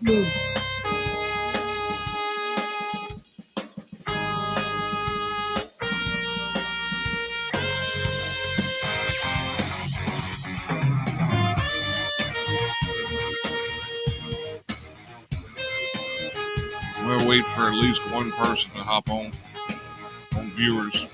Mm. We'll wait for at least one person to hop on viewers.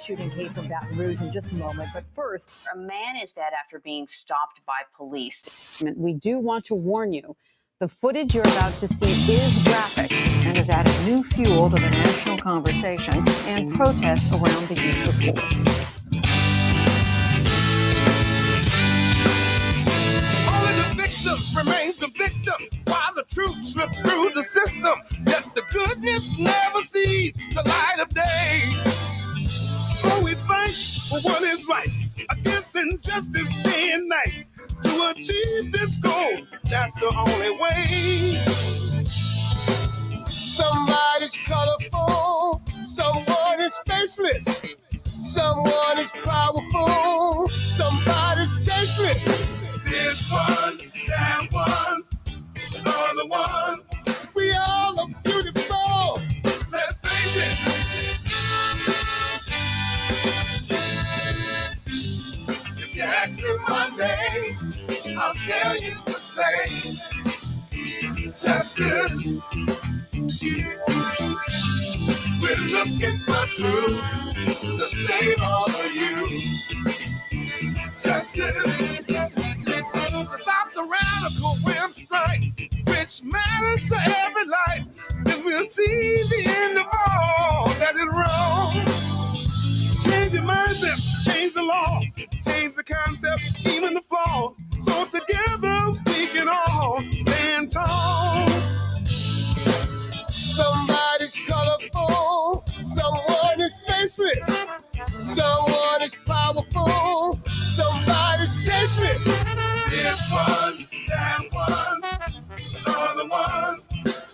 Shooting case from Baton Rouge in just a moment. But first, a man is dead after being stopped by police. We do want to warn you, the footage you're about to see is graphic and has added new fuel to the national conversation and protests around the use of force. Only the victim remains the victim, while the truth slips through the system. Yet the goodness never sees the light of day. So we fight for what is right against injustice day and night. To achieve this goal, that's the only way. Somebody's colorful, someone is faceless, someone is powerful, somebody's tasteless. There's one, that one, another one. We all are beautiful. Let's face it. If you ask me my name, I'll tell you the same. Justice. We're looking for truth to save all of you. Justice. Stop the radical whip strike, which matters to every life. Then we'll see the end of all that is wrong. Change your mindset, change the law, change the concept, even the flaws. So together we can all stand tall. Somebody's colorful, someone is faceless, someone is powerful, somebody's tasteless. This one, that one, another one.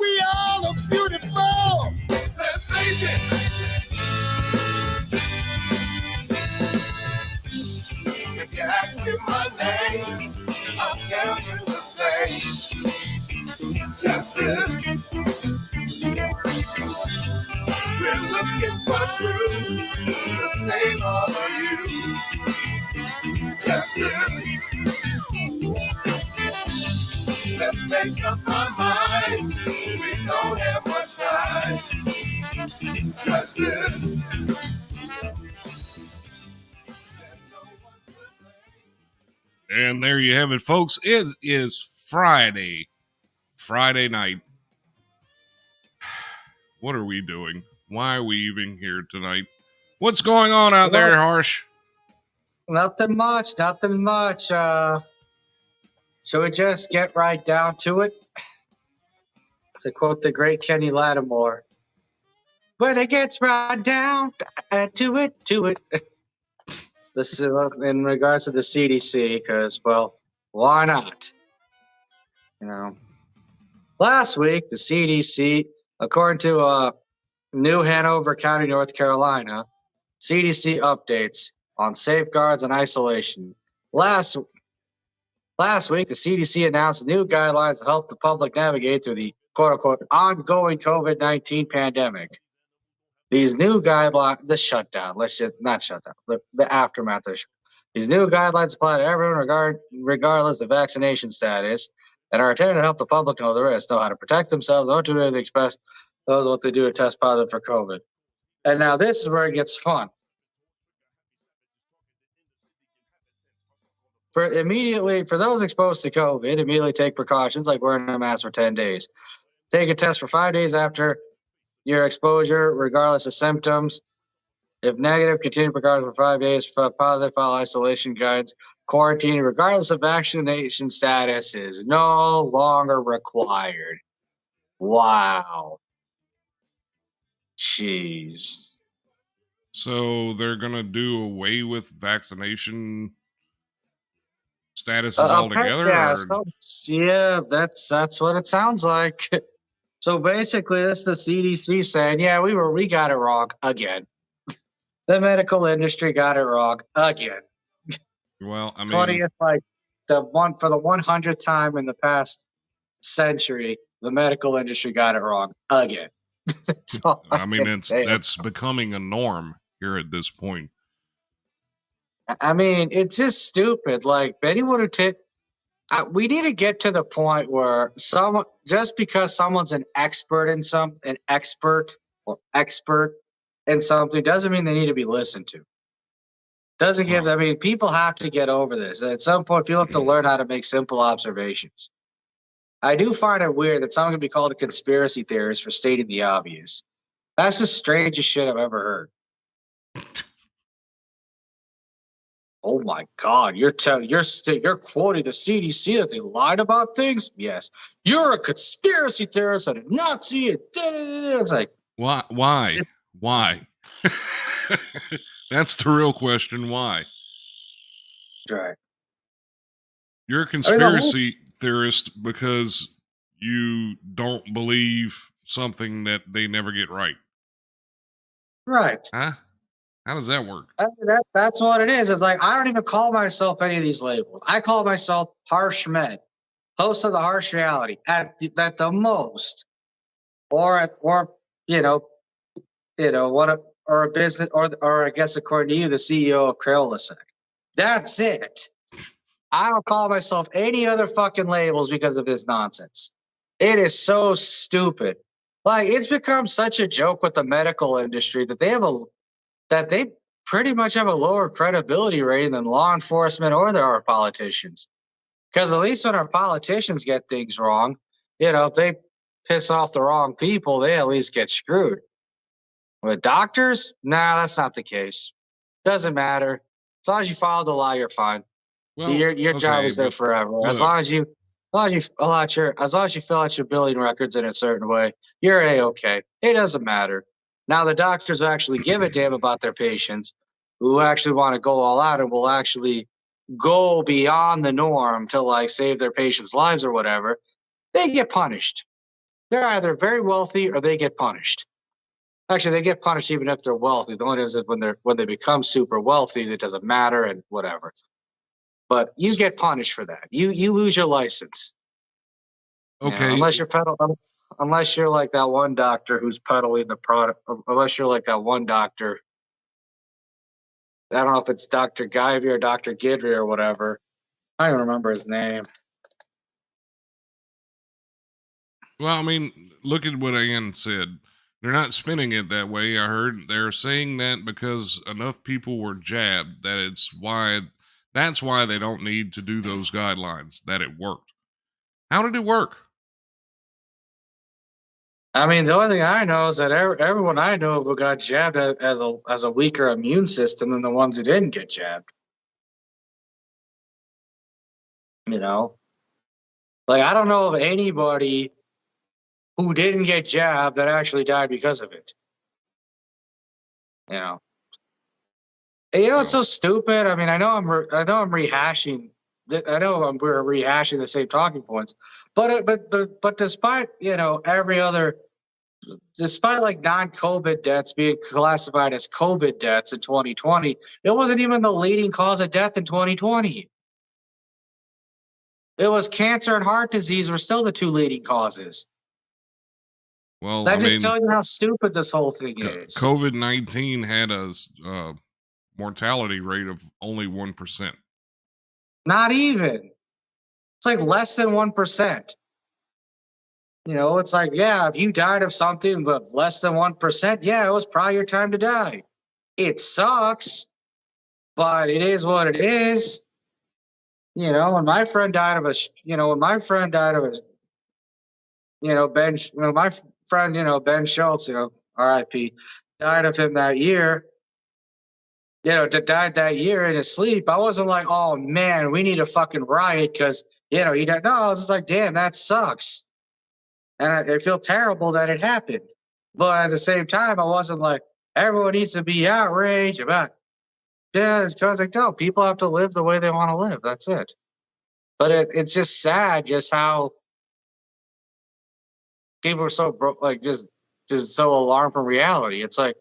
We all are beautiful. Let's face it. If you ask me my name, I'll tell you the same. Justice. We're looking for truth to save all of you. Justice. Let's make up our minds. We don't have much time. Justice. And there you have it, folks. It is Friday night. What are we doing? Why are we even here tonight? What's going on out there, Harsh? Nothing much. Shall we just get right down to it? To quote the great Kenny Lattimore, when it gets right down to it. This is in regards to the CDC, because, well, why not? You know, last week, the CDC, according to New Hanover County, North Carolina, CDC updates on safeguards and isolation. Last week, the CDC announced new guidelines to help the public navigate through the quote-unquote ongoing COVID-19 pandemic. These new guidelines, the aftermath. These new guidelines apply to everyone regardless of vaccination status and are intended to help the public know the risks, know how to protect themselves, know what to do to express those what they do to test positive for COVID. And now this is where it gets fun. for those exposed to COVID, immediately take precautions like wearing a mask for 10 days. Take a test for 5 days after your exposure, regardless of symptoms. If negative, continue precautions for 5 days. For positive, follow isolation guides. Quarantine, regardless of vaccination status, is no longer required. Wow. Jeez. So they're gonna do away with vaccination statuses altogether, Yeah, or yeah, that's what it sounds like. So basically, that's the CDC saying, yeah, we got it wrong again. The medical industry got it wrong again. well, I mean, 20th, like for the 100th time in the past century, the medical industry got it wrong again. That's all I I mean can say. that's becoming a norm here at this point. I mean, it's just stupid. Like anyone who take, we need to get to the point where someone, just because someone's an expert in something, doesn't mean they need to be listened to. Doesn't give. Well, I mean, people have to get over this. At some point, people have to learn how to make simple observations. I do find it weird that someone can be called a conspiracy theorist for stating the obvious. That's the strangest shit I've ever heard. Oh my God! You're quoting the CDC that they lied about things. Yes, you're a conspiracy theorist and a Nazi. It's like why? That's the real question. Why? right. You're a I mean, conspiracy theorist because you don't believe something that they never get right. right. Huh? How does that work? I mean, that's what it is. It's like I don't even call myself any of these labels. I call myself Harsh Med, host of the Harsh Reality at the most, or you know or a business, or I guess according to you, the CEO of CrayolaSec. That's it. I don't call myself any other fucking labels because of this nonsense. It is so stupid. Like it's become such a joke with the medical industry that they pretty much have a lower credibility rating than law enforcement or our politicians. Because at least when our politicians get things wrong, if they piss off the wrong people, they at least get screwed. With doctors, nah, that's not the case. Doesn't matter. As long as you follow the law, you're fine. Well, Your job okay, is there but forever. As look, long as you fill out your billing records in a certain way, you're a-okay. It doesn't matter. Now the doctors who actually give a damn about their patients, who actually want to go all out and will actually go beyond the norm to like save their patients' lives or whatever, they get punished. They're either very wealthy or they get punished. Actually, they get punished even if they're wealthy. The only difference is when they become super wealthy, it doesn't matter and whatever. But you get punished for that. You lose your license. okay, Unless you're like that one doctor who's peddling the product. Unless you're like that one doctor. I don't know if it's Dr. Givey or Dr. Gidry or whatever. I don't remember his name. well, I mean, look at what Ann said. They're not spinning it that way. I heard they're saying that because enough people were jabbed that's why they don't need to do those guidelines, that it worked. How did it work? I mean, the only thing I know is that everyone I know who got jabbed as a weaker immune system than the ones who didn't get jabbed. Like I don't know of anybody who didn't get jabbed that actually died because of it. You know. And it's Well, so stupid. I mean, I know I'm rehashing. We're rehashing the same talking points, but despite despite like non-COVID deaths being classified as COVID deaths in 2020, it wasn't even the leading cause of death in 2020. It was cancer and heart disease were still the two leading causes. well, I That just mean, tells you how stupid this whole thing is. COVID-19 had a mortality rate of only 1%. Not even. It's like less than 1%. It's like, yeah, if you died of something but less than 1%, yeah, it was probably your time to die. It sucks, but it is what it is. When my friend died of when my friend died of my friend, Ben Schultz, R.I.P., died of him that year, died that year in his sleep. I wasn't like, oh man, we need a fucking riot because, he died. No, I was just like, damn, that sucks. And I feel terrible that it happened. But at the same time, I wasn't like, everyone needs to be outraged about this. Because like, no, people have to live the way they want to live. That's it. But it's just sad just how people are so just so alarmed from reality. It's like,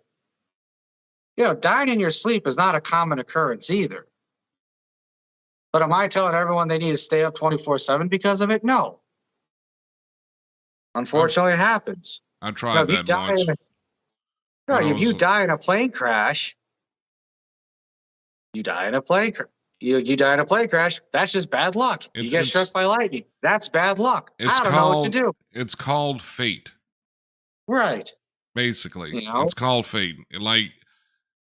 dying in your sleep is not a common occurrence either. But am I telling everyone they need to stay up 24/7 because of it? No. Unfortunately, it happens. I tried If you that die once. if you die in a plane crash, you die in a plane crash. You die in a plane crash. That's just bad luck. You get struck by lightning. That's bad luck. I don't know what to do. It's called fate. Right. Basically, it's called fate. Like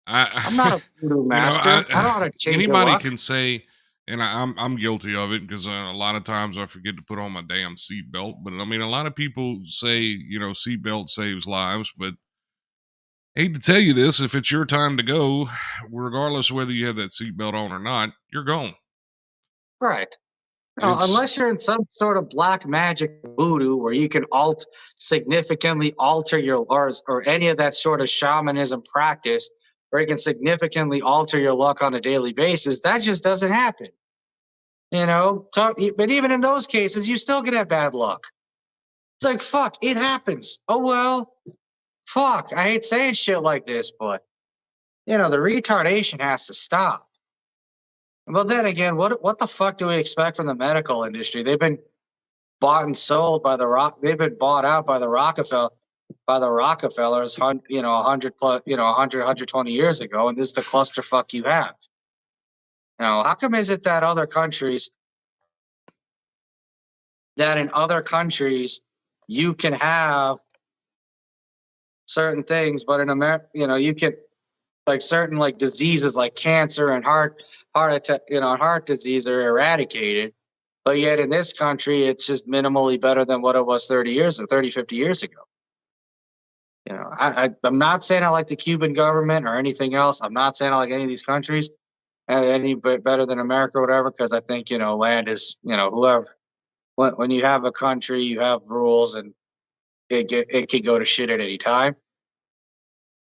I'm not a voodoo master. I don't know how to change anybody luck. can say, and I'm guilty of it because a lot of times I forget to put on my damn seatbelt. But I mean, a lot of people say seatbelt saves lives, but hate to tell you this, if it's your time to go, regardless of whether you have that seatbelt on or not, you're gone. Right. Unless you're in some sort of black magic voodoo where you can significantly alter your or any of that sort of shamanism practice where you can significantly alter your luck on a daily basis, that just doesn't happen. But even in those cases, you still can have bad luck. It's like, fuck, it happens. Oh, well, fuck. I hate saying shit like this, but, the retardation has to stop. But then again, what the fuck do we expect from the medical industry? They've been bought and sold by they've been bought out by the Rockefellers, 100 plus, 120 years ago, and this is the clusterfuck you have. Now, how come is it that in other countries you can have certain things, but in America, you can like certain like diseases like cancer and heart attack, heart disease are eradicated. But yet in this country, it's just minimally better than what it was 50 years ago. I'm not saying I like the Cuban government or anything else. I'm not saying I like any of these countries any better than America or whatever, because I think, land is, whoever. When you have a country, you have rules, and it can go to shit at any time.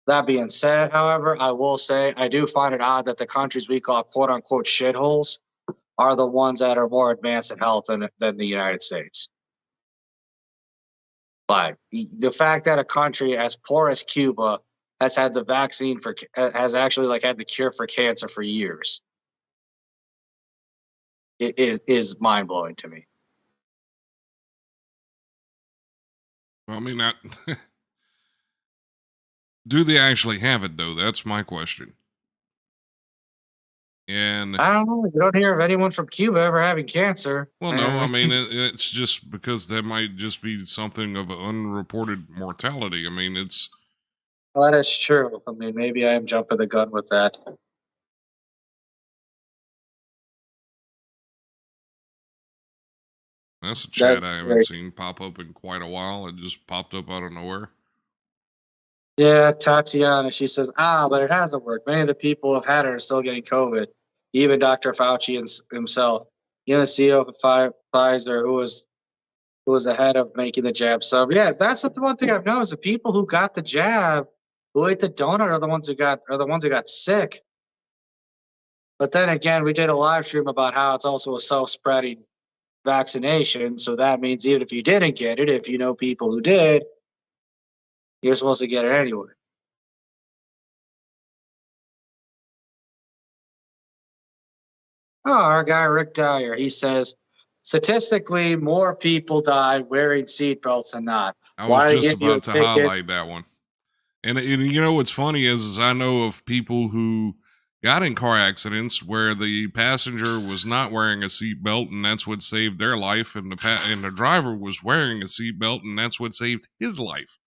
That being said, however, I will say I do find it odd that the countries we call quote unquote shitholes are the ones that are more advanced in health than the United States. Like the fact that a country as poor as Cuba has had the vaccine has actually like had the cure for cancer for years. It is mind blowing to me. Well, I mean, do they actually have it though? That's my question. And I don't know. You don't hear of anyone from Cuba ever having cancer. Well, no, I mean, it's just because that might just be something of an unreported mortality. I mean, Well, that is true. I mean, maybe I am jumping the gun with that. That's a chat I haven't seen pop up in quite a while. It just popped up out of nowhere. Yeah, Tatiana, she says, but it hasn't worked. Many of the people who have had it are still getting COVID. Even Dr. Fauci himself, the CEO of Pfizer, who was the head of making the jab. So yeah, that's the one thing I've noticed. The people who got the jab, who ate the donut, are the ones who got sick. But then again, we did a live stream about how it's also a self-spreading vaccination. So that means even if you didn't get it, if you know people who did, you're supposed to get it anyway. Oh, our guy Rick Dyer, he says, statistically, more people die wearing seatbelts than not. I was just about to highlight that one. And what's funny is I know of people who got in car accidents where the passenger was not wearing a seatbelt, and that's what saved their life, and the driver was wearing a seatbelt, and that's what saved his life.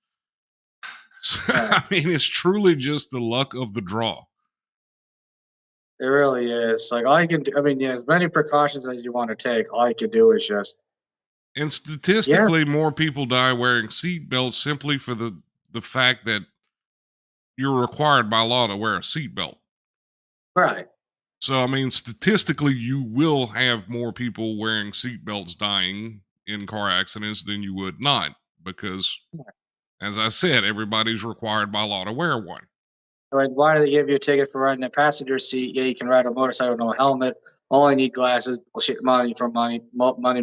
So, I mean, it's truly just the luck of the draw. It really is. Like all you can do, I mean, yeah, as many precautions as you want to take, all you can do is just And yeah, statistically, more people die wearing seatbelts simply for the fact that you're required by law to wear a seatbelt. right. So, I mean, statistically, you will have more people wearing seatbelts dying in car accidents than you would not, because, as I said, everybody's required by law to wear one. I mean, why do they give you a ticket for riding a passenger seat? Yeah, you can ride a motorcycle with no helmet. Only need glasses. Bullshit money from money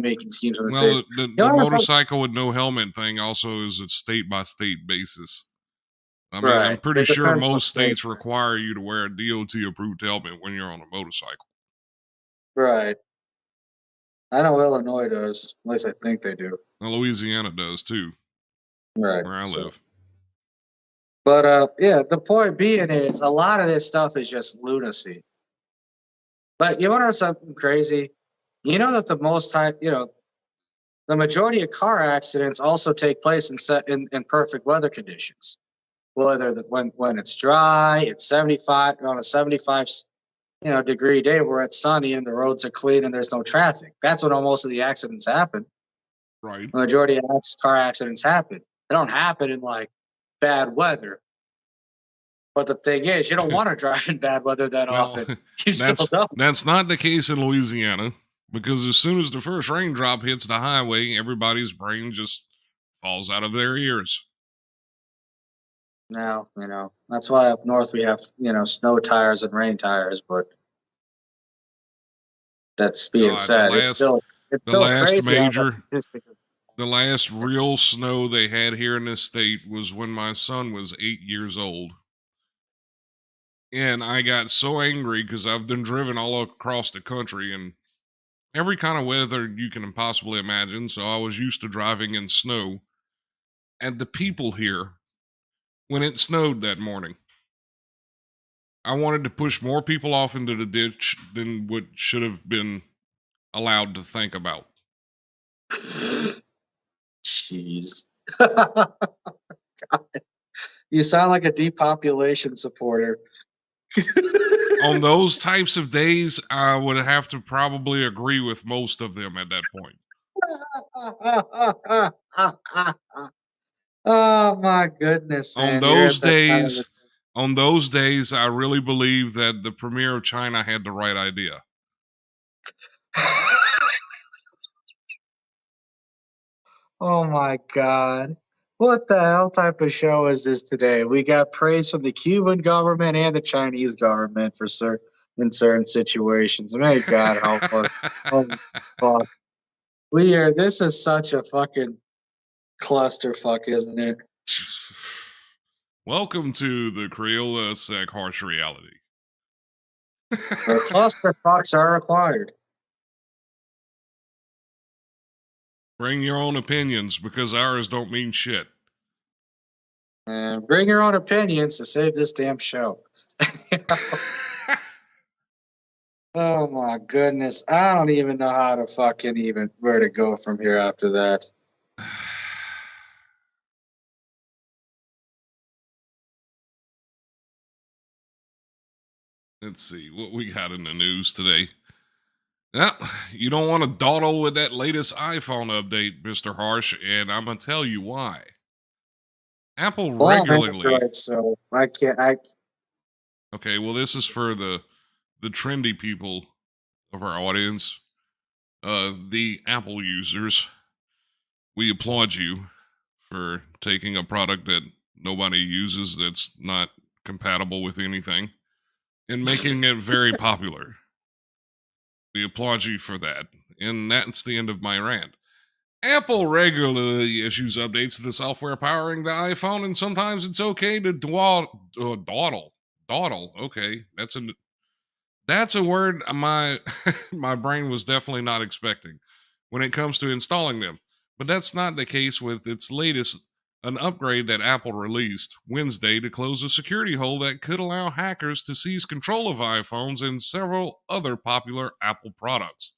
making schemes in the Well, states. You the know what's up? motorcycle with no helmet thing also is a state by state basis. I mean, I'm Right. pretty It sure depends what most state. states require you to wear a DOT approved helmet when you're on a motorcycle. Right. I know Illinois does. At least I think they do. Well, Louisiana does too, Right. where I So, live. but yeah, the point being is a lot of this stuff is just lunacy. But you want to know something crazy? You know that the most time, the majority of car accidents also take place in perfect weather conditions. Whether when it's dry, it's 75 on a 75 degree day where it's sunny and the roads are clean and there's no traffic. That's when most of the accidents happen. Right. The majority of car accidents happen. They don't happen in like bad weather. But the thing is, you don't want to drive in bad weather that Well, often. You still don't. that's not the case in Louisiana, because as soon as the first raindrop hits the highway, everybody's brain just falls out of their ears. No, that's why up north we have, snow tires and rain tires. But that's being God, the said, it's last crazy how that major, statistic. the last real snow they had here in this state was when my son was 8 years old. And I got so angry because I've been driven all across the country and every kind of weather you can possibly imagine. So I was used to driving in snow. And the people here, when it snowed that morning, I wanted to push more people off into the ditch than what should have been allowed to think about. Jeez. You sound like a depopulation supporter. On those types of days, I would have to probably agree with most of them at that point. Oh my goodness, On man. You're at those that time of the days, on those days, I really believe that the premier of China had the right idea. Oh my God. What the hell type of show is this today? We got praise from the Cuban government and the Chinese government for in certain situations. May God help us. Oh fuck. This is such a fucking clusterfuck, isn't it? Welcome to the CrayolaSec harsh reality. Where clusterfucks are required. Bring your own opinions because ours don't mean shit. And bring your own opinions to save this damn show. Oh my goodness. I don't even know how to where to go from here after that. Let's see what we got in the news today. Well, you don't want to dawdle with that latest iPhone update, Mr. Harsh, and I'm going to tell you why. Apple Well, I'm regularly. Android, so I can't. Okay, well, this is for the trendy people of our audience, the Apple users. We applaud you for taking a product that nobody uses that's not compatible with anything and making it very popular. We applaud you for that. And that's the end of my rant. Apple regularly issues updates to the software powering the iPhone, and sometimes it's okay to dawdle. Dawdle. Okay, that's a word my my brain was definitely not expecting when it comes to installing them. But that's not the case with its latest, an upgrade that Apple released Wednesday to close a security hole that could allow hackers to seize control of iPhones and several other popular Apple products.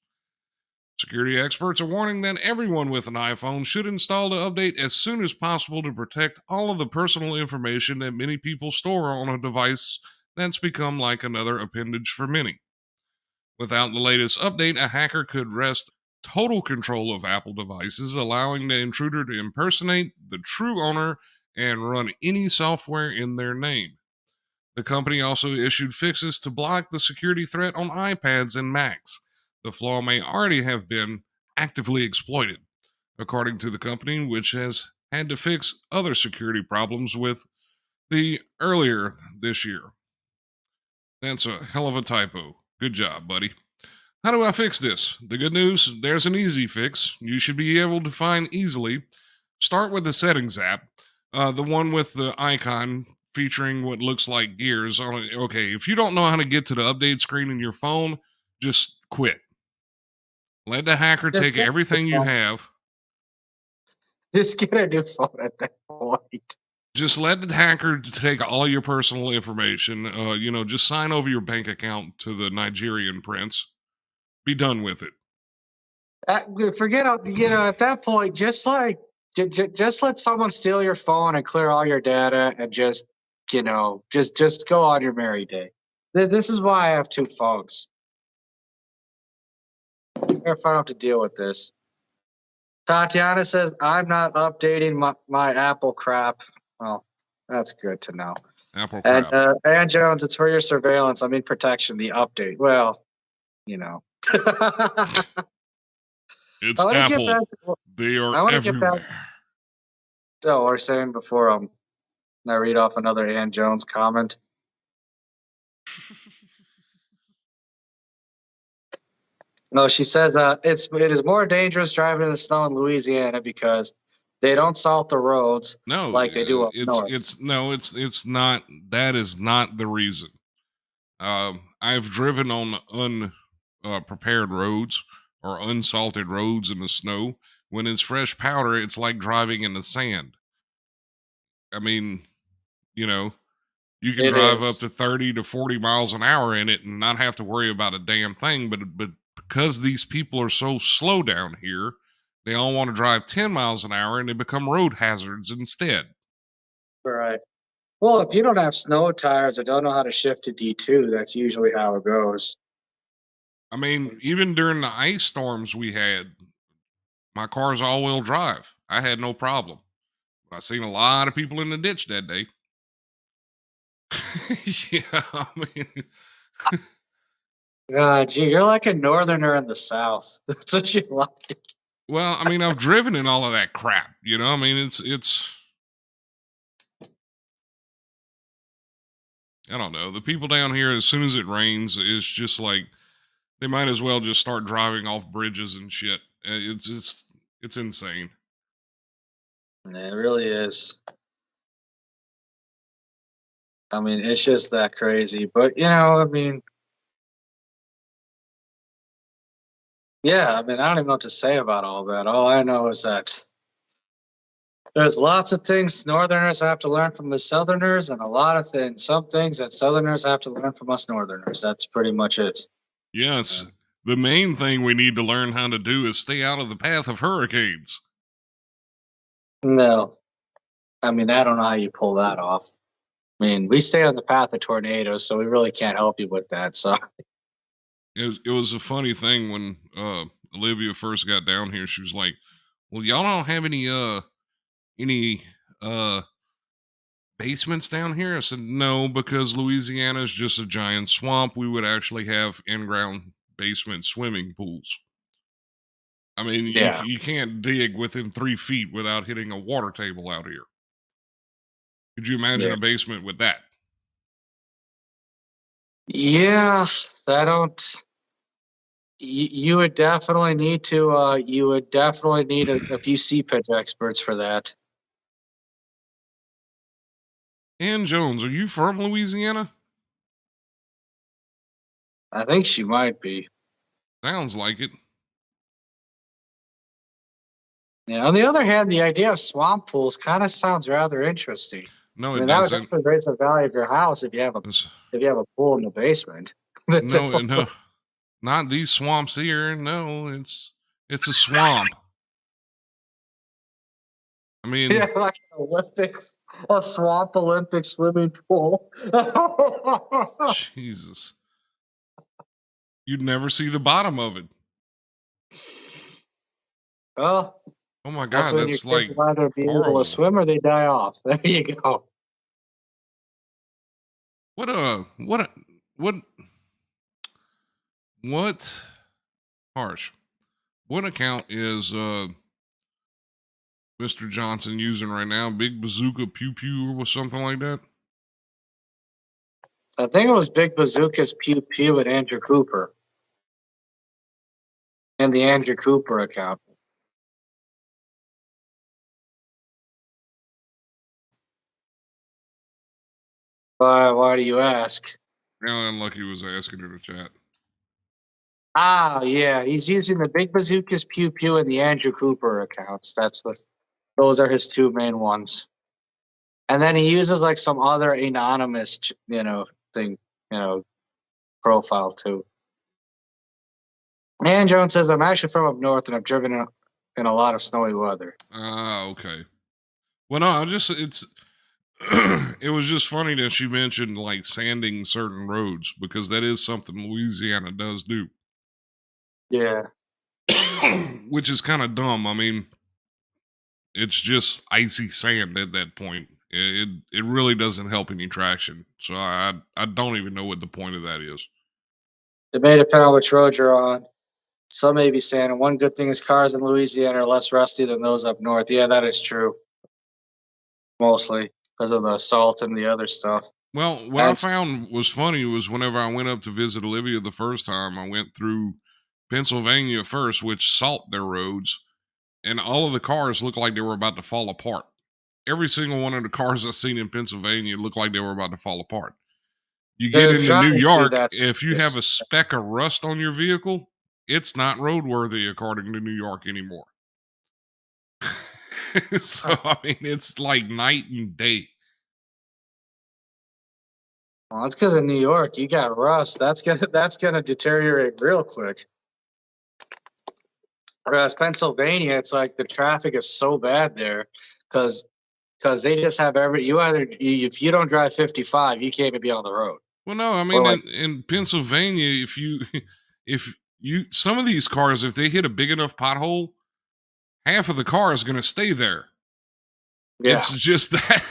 Security experts are warning that everyone with an iPhone should install the update as soon as possible to protect all of the personal information that many people store on a device that's become like another appendage for many. Without the latest update, a hacker could wrest total control of Apple devices, allowing the intruder to impersonate the true owner and run any software in their name. The company also issued fixes to block the security threat on iPads and Macs. The flaw may already have been actively exploited, according to the company, which has had to fix other security problems with the earlier this year. That's a hell of a typo. Good job, buddy. How do I fix this? The good news, there's an easy fix you should be able to find easily. Start with the settings app, the one with the icon featuring what looks like gears on it. Okay, if you don't know how to get to the update screen in your phone, just quit. Let the hacker Just take get a everything new you phone. have. Just get a new phone at that point. Just let the hacker take all your personal information. Just sign over your bank account to the Nigerian prince. Be done with it. Forget, at that point, just let someone steal your phone and clear all your data, and just go on your merry day. This is why I have two phones. If I don't have to deal with this. Tatiana says, I'm not updating my Apple crap. Well, that's good to know. Apple And crap. Ann Jones, it's for your surveillance. I mean protection, the update. Well, It's I want to get Apple. back. They are I want to get back. everywhere. So we're saying before I read off another Ann Jones comment. No, she says it is more dangerous driving in the snow in Louisiana because they don't salt the roads No, like they do up north. it's not. That is not the reason. I've driven on unprepared roads or unsalted roads in the snow. When it's fresh powder, it's like driving in the sand. I mean, you know, you can It drive up is. to 30 to 40 miles an hour in it and not have to worry about a damn thing. But because these people are so slow down here, they all want to drive 10 miles an hour and they become road hazards instead. Right. Well, if you don't have snow tires or don't know how to shift to D2, that's usually how it goes. I mean, even during the ice storms we had, my car's all-wheel drive. I had no problem. But I seen a lot of people in the ditch that day. Yeah, I mean, Gee, you're like a northerner in the South. That's what you like. well, I mean, I've driven in all of that crap. I mean, it's. I don't know. The people down here, as soon as it rains, it's just like they might as well just start driving off bridges and shit. It's insane. Yeah, it really is. I mean, it's just that crazy. But I mean, yeah, I mean, I don't even know what to say about all that. All I know is that there's lots of things Northerners have to learn from the Southerners, and a lot of some things that Southerners have to learn from us Northerners. That's pretty much it. Yes, the main thing we need to learn how to do is stay out of the path of hurricanes. No, I mean, I don't know how you pull that off. I mean, we stay on the path of tornadoes, so we really can't help you with that. So, It was a funny thing when Olivia first got down here. She was like, "Well, y'all don't have any basements down here?" I said, "No, because Louisiana is just a giant swamp. We would actually have in-ground basement swimming pools. I mean, yeah. you can't dig within 3 feet without hitting a water table out here. Could you imagine Yeah. a basement with that?" Yeah, I don't. You would definitely need to. You would definitely need a few CPIT experts for that. Ann Jones, are you from Louisiana? I think she might be. Sounds like it. Yeah. On the other hand, the idea of swamp pools kind of sounds rather interesting. No, I it mean, that would doesn't. definitely raise the value of your house if you have It's- a pool in the basement. no, not these swamps here. No, it's a swamp. I mean, Yeah, like an Olympics. A swamp Olympic swimming pool. Jesus. You'd never see the bottom of it. Well, Oh my that's God, when your that's kids like either be able horrible. to swim or they die off. There you go. What harsh. What account is Mr. Johnson using right now? Big Bazooka Pew Pew or something like that? I think it was Big Bazooka's Pew Pew and Andrew Cooper. And the Andrew Cooper account. Why do you ask? Now Unlucky was asking in the chat. Ah, yeah, he's using the Big Bazooka's Pew Pew and the Andrew Cooper accounts. Those are his two main ones. And then he uses like some other anonymous, thing, profile too. And Jones says, I'm actually from up north and I've driven in a lot of snowy weather. Ah, okay. Well, no, it's it was just funny that she mentioned like sanding certain roads because that is something Louisiana does do. Yeah. Which is kind of dumb. I mean, it's just icy sand at that point. It really doesn't help any traction. So I don't even know what the point of that is. It may depend on which road you're on. Some may be sand. And one good thing is cars in Louisiana are less rusty than those up north. Yeah, that is true. Mostly because of the salt and the other stuff. Well, what I found was funny was whenever I went up to visit Olivia the first time, I went through Pennsylvania first, which salt their roads, and all of the cars looked like they were about to fall apart. Every single one of the cars I seen in Pennsylvania looked like they were about to fall apart. You get into New York, if you have a speck of rust on your vehicle, it's not roadworthy according to New York anymore. So I mean, it's like night and day. Well, that's because in New York you got rust. That's gonna deteriorate real quick. Whereas Pennsylvania, it's like the traffic is so bad there because they just have if you don't drive 55, you can't even be on the road. Well, no, I mean in Pennsylvania, if you some of these cars, if they hit a big enough pothole, half of the car is going to stay there. Yeah. It's just that.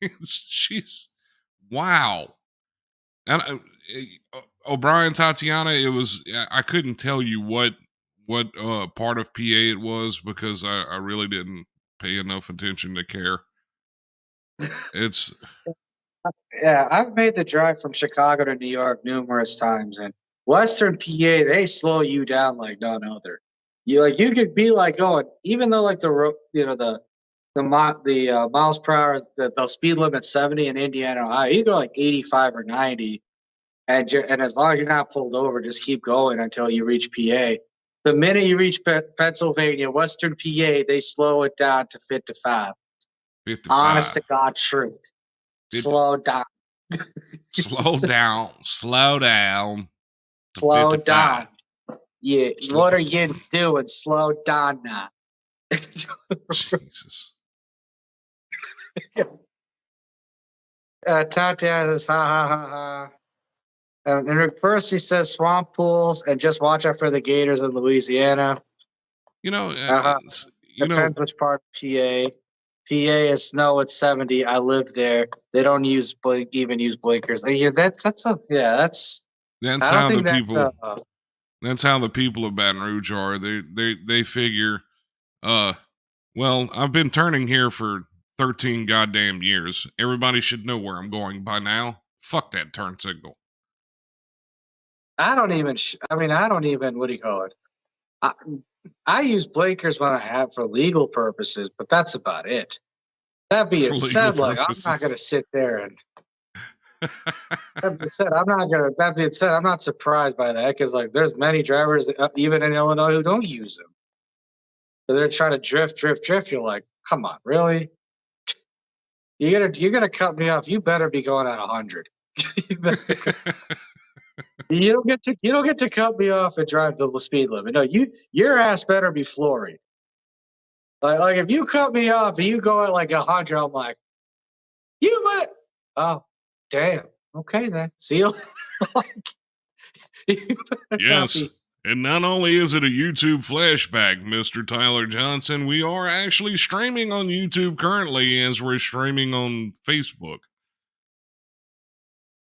It's just wow. And O'Brien, Tatiana, it was I couldn't tell you what part of PA it was because I really didn't pay enough attention to care. It's Yeah, I've made the drive from Chicago to New York numerous times, and Western PA, they slow you down like none other. You could be like going, even though like the road, the miles per hour, the speed limit 70 in Indiana, Ohio, you go like 85 or 90, and as long as you're not pulled over, just keep going until you reach PA. The minute you reach Pennsylvania, Western PA, they slow it down to 55. 55. Honest to God truth. Slow down. Slow down. Slow down. Slow 55. down. Yeah. What are you doing? Slow down now. Jesus. Tatiana says, ha ha ha ha. And first he says swamp pools and just watch out for the gators in Louisiana. Depends which part of PA. PA is snow at 70. I live there. They don't even use blinkers. Yeah, that's how the people. That's how the people of Baton Rouge are. They figure, well, I've been turning here for 13 goddamn years. Everybody should know where I'm going by now. Fuck that turn signal. I don't even. What do you call it? I use blinkers when I have for legal purposes, but that's about it. That being said, like I'm not going to sit there and. That being said, I'm not surprised by that because like there's many drivers even in Illinois who don't use them. So they're trying to drift. You're like, come on, really? You're gonna cut me off. You better be going at 100. You don't get to cut me off and drive the speed limit. No, your ass better be flooring. Like if you cut me off and you go at like 100, I'm like, Oh, damn. Okay then. See you. You better not Yes. be. And not only is it a YouTube flashback, Mr. Tyler Johnson, we are actually streaming on YouTube currently as we're streaming on Facebook.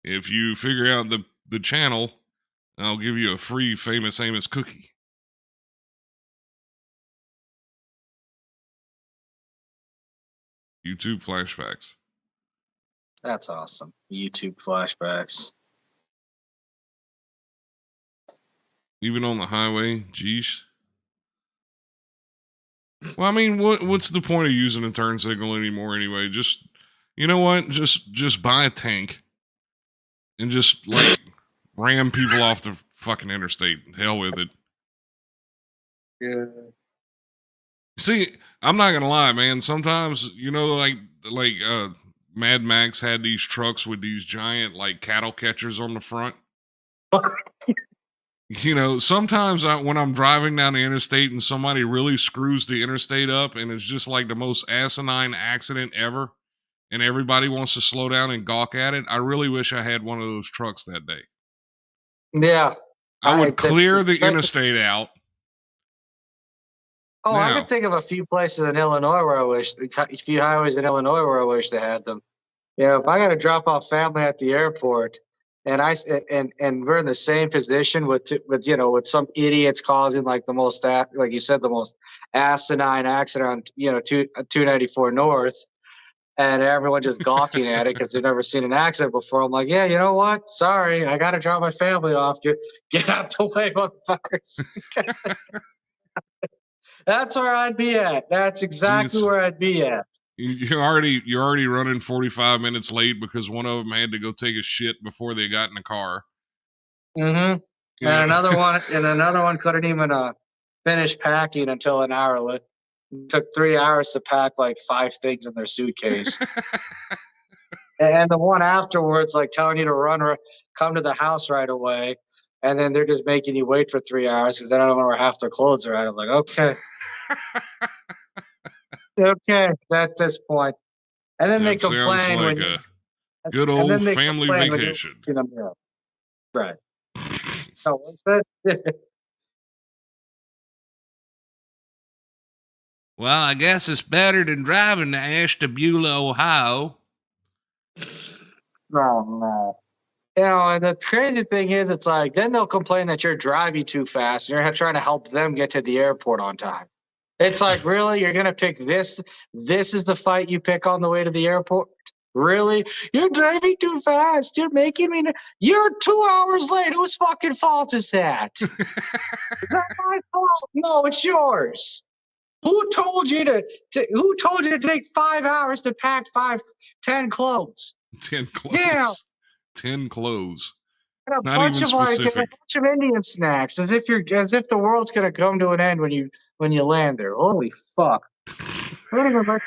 If you figure out the channel, I'll give you a free Famous Amos cookie. YouTube flashbacks. That's awesome. YouTube flashbacks. Even on the highway, geez. Well, I mean, what's the point of using a turn signal anymore anyway? Just, you know what? Just buy a tank and just like ram people off the fucking interstate. Hell with it. Yeah. See, I'm not gonna lie, man. Sometimes, like Mad Max had these trucks with these giant like cattle catchers on the front. Sometimes when I'm driving down the interstate and somebody really screws the interstate up and it's just like the most asinine accident ever, and everybody wants to slow down and gawk at it, I really wish I had one of those trucks that day. Yeah. I would clear the interstate out. Oh, I Now, can think of a few places in Illinois where I wish, a few highways in Illinois where I wish they had them. If I got to drop off family at the airport, and and we're in the same position with some idiots causing like the most, like you said, the most asinine accident on 294 North, and everyone just gawking at it because they've never seen an accident before. I'm like, yeah, you know what? Sorry, I got to drop my family off. Get out the way, motherfuckers. That's where I'd be at. That's exactly where I'd be at. You're already running 45 minutes late because one of them had to go take a shit before they got in the car. Mm-hmm. And another one couldn't even finish packing until an hour. It took 3 hours to pack like 5 things in their suitcase. And the one afterwards, like telling you to come to the house right away, and then they're just making you wait for 3 hours because they don't know where half their clothes are at. I'm like, okay, okay, at this point. And then they complain sounds like when a good old family vacation. Right. Oh, what's that? Well, I guess it's better than driving to Ashtabula, Ohio. No. And the crazy thing is, it's like, then they'll complain that you're driving too fast and you're trying to help them get to the airport on time. It's like, really? You're going to pick this? This is the fight you pick on the way to the airport? Really? You're driving too fast. You're making me. You're 2 hours late. Whose fucking fault is that? Is that my fault? No, it's yours. Who told you to take 5 hours to pack 10 clothes? 10 clothes. Yeah. 10 clothes. And a Not bunch even of specific. a bunch of Indian snacks, as if the world's gonna come to an end when you land there. Holy fuck! I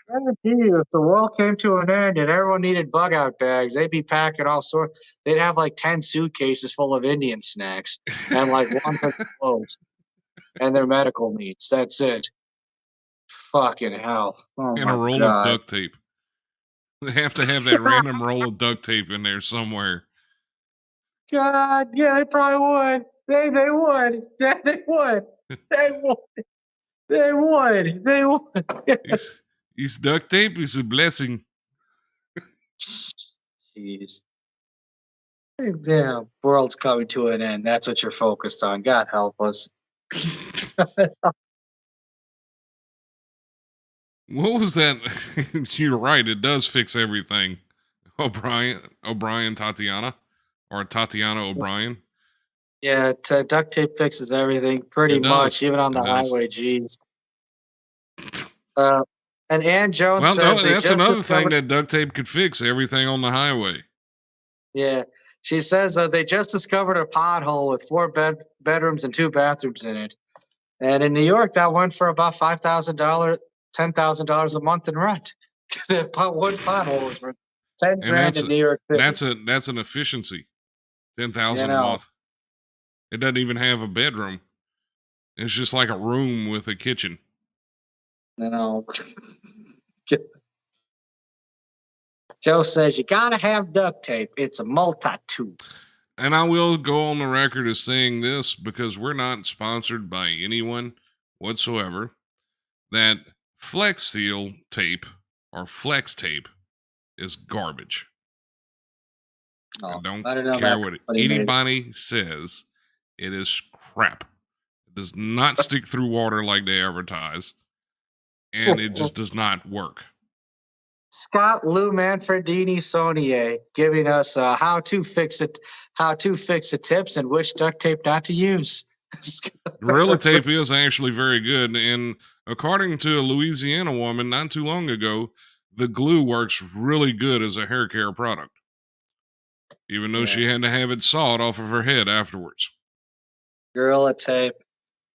guarantee you, if the world came to an end and everyone needed bug out bags, they'd be packing all sorts. They'd have like 10 suitcases full of Indian snacks and like one for clothes and their medical needs. That's it. Fucking hell! Oh And my a roll God. of duct tape. They have to have that random roll of duct tape in there somewhere. God, yeah, they probably would. They would. Yeah, they would. They would. They would. They would. It's duct tape is a blessing. Jeez. Damn, world's coming to an end. That's what you're focused on. God help us. What was that? You're right. It does fix everything. O'Brien, Tatiana, or Tatiana O'Brien. Yeah, duct tape fixes everything pretty It much, does. even on It the does. highway. Jeez. And Ann Jones Well, no, says they that's just another discovered. thing that duct tape could fix. Everything on the highway. Yeah, she says they just discovered a pothole with 4 bedrooms and 2 bathrooms in it. And in New York, that went for about $5,000, $10,000 a month in rent. One pothole was for 10 And grand in New York City. that's an efficiency. 10,000 You a know. month. It doesn't even have a bedroom. It's just like a room with a kitchen. You know. Joe says you gotta have duct tape. It's a multi-tool. And I will go on the record as saying this because we're not sponsored by anyone whatsoever. That Flex Seal tape or Flex tape is garbage. I Oh, don't I don't know care that what company made it. anybody says. It is crap. It does not stick through water like they advertise. And it just does not work. Scott Lou Manfredini Sonnier giving us how to fix it tips and which duct tape not to use. Gorilla tape is actually very good. And according to a Louisiana woman not too long ago, the glue works really good as a hair care product. Even though she had to have it sawed off of her head afterwards. Gorilla tape.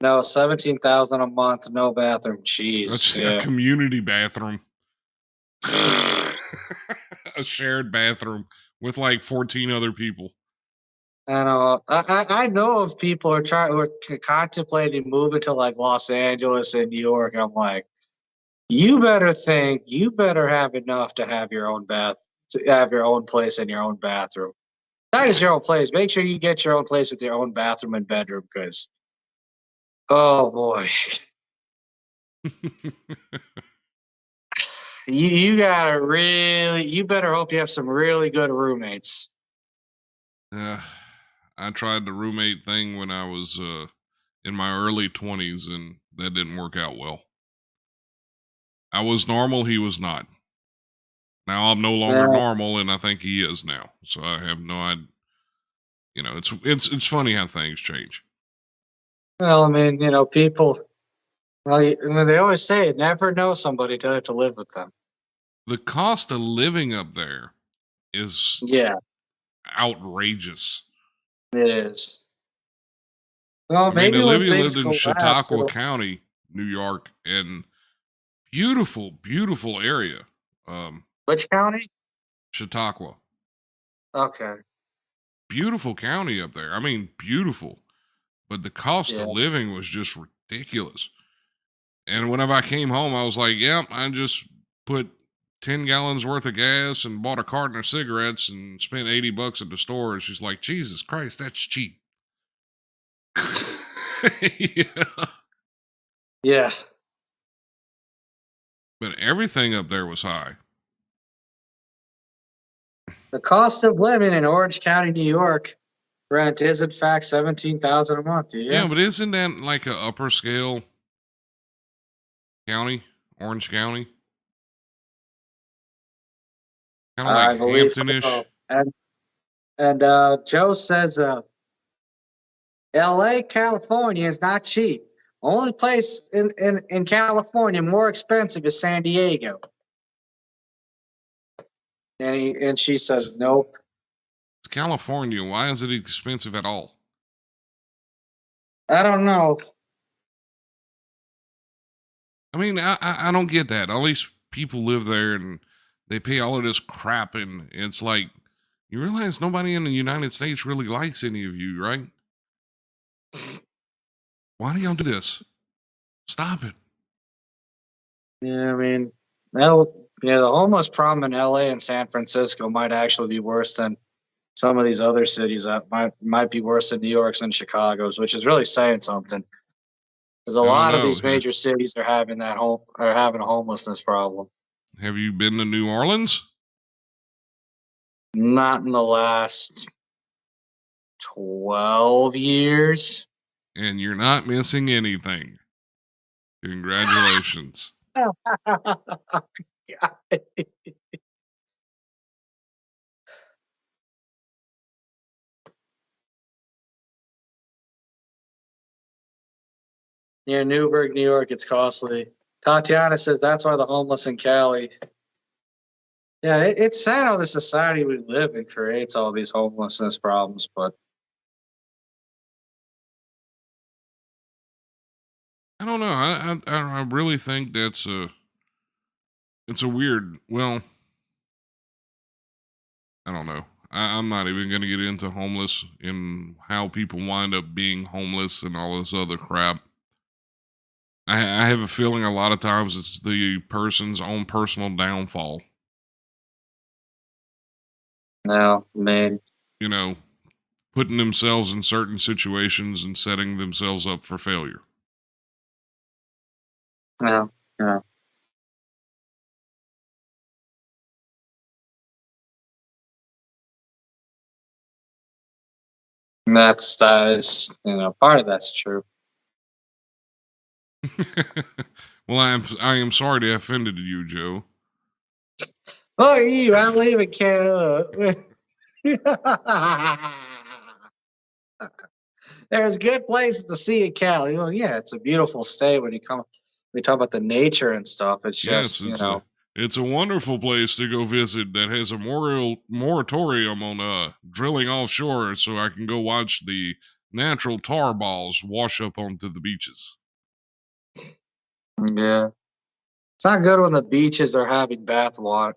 No, 17,000 a month, no bathroom. Jeez. That's a community bathroom. A shared bathroom with like 14 other people. I know. I know of people who are contemplating moving to like Los Angeles and New York. I'm like, you better have enough to have your own place and your own bathroom. Not just your own place. Make sure you get your own place with your own bathroom and bedroom, because oh boy. You better hope you have some really good roommates. I tried the roommate thing when I was in my early 20s, and that didn't work out well. I was normal, he was not. Now I'm no longer normal, and I think he is now. So I have no idea. You know, it's funny how things change. Well, I mean, people. Well, they always say, never know somebody till you have to live with them. The cost of living up there is outrageous. It is. Well, I mean, maybe when Olivia things lived in collapse, Chautauqua County, New York, and beautiful, beautiful area. Which county? Chautauqua. Okay. Beautiful county up there. I mean, beautiful. But the cost of living was just ridiculous. And whenever I came home, I was like, yep, I just put 10 gallons worth of gas and bought a carton of cigarettes and spent $80 at the store. And she's like, Jesus Christ, that's cheap. Yeah. But everything up there was high. The cost of living in Orange County, New York, rent is in fact $17,000 a month. Yeah, but isn't that like an upper scale county, Orange County? Kind of like Hampton-ish. So. And Joe says, L.A., California is not cheap. Only place in California more expensive is San Diego. And she says, nope. It's California. Why is it expensive at all? I don't know. I mean, I don't get that. All these people live there and they pay all of this crap, and it's like, you realize nobody in the United States really likes any of you, right? Why do y'all do this? Stop it. Yeah, I mean, the homeless problem in LA and San Francisco might actually be worse than some of these other cities. That might be worse than New York's and Chicago's, which is really saying something. Because a lot of these major cities are having a homelessness problem. Have you been to New Orleans? Not in the last 12 years. And you're not missing anything. Congratulations. Near Newburgh, New York, it's costly. Tatiana says that's why the homeless in Cali. Yeah, it's sad how the society we live in creates all these homelessness problems, but I don't know. I really think it's a weird. Well, I don't know. I'm not even going to get into homeless and how people wind up being homeless and all this other crap. I have a feeling a lot of times it's the person's own personal downfall. No, man. You know, putting themselves in certain situations and setting themselves up for failure. No, no. That is, part of that's true. Well, I am sorry to have offended you, Joe. Oh, you! I live in Canada. There's good places to see in Cali. Well, yeah, it's a beautiful state when you come. We talk about the nature and stuff. It's Yes, just, it's a wonderful place to go visit that has a moratorium on drilling offshore, so I can go watch the natural tar balls wash up onto the beaches. yeah. It's not good when the beaches are having bathwater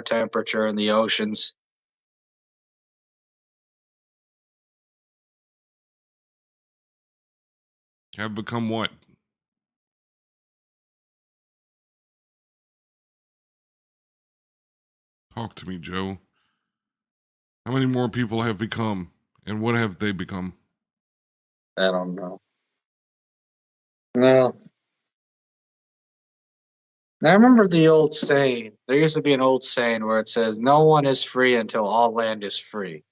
temperature in the oceans. Have become what? Talk to me, Joe. How many more people have become, and what have they become? I don't know. Well, I remember the old saying. There used to be an old saying where it says, "No one is free until all land is free."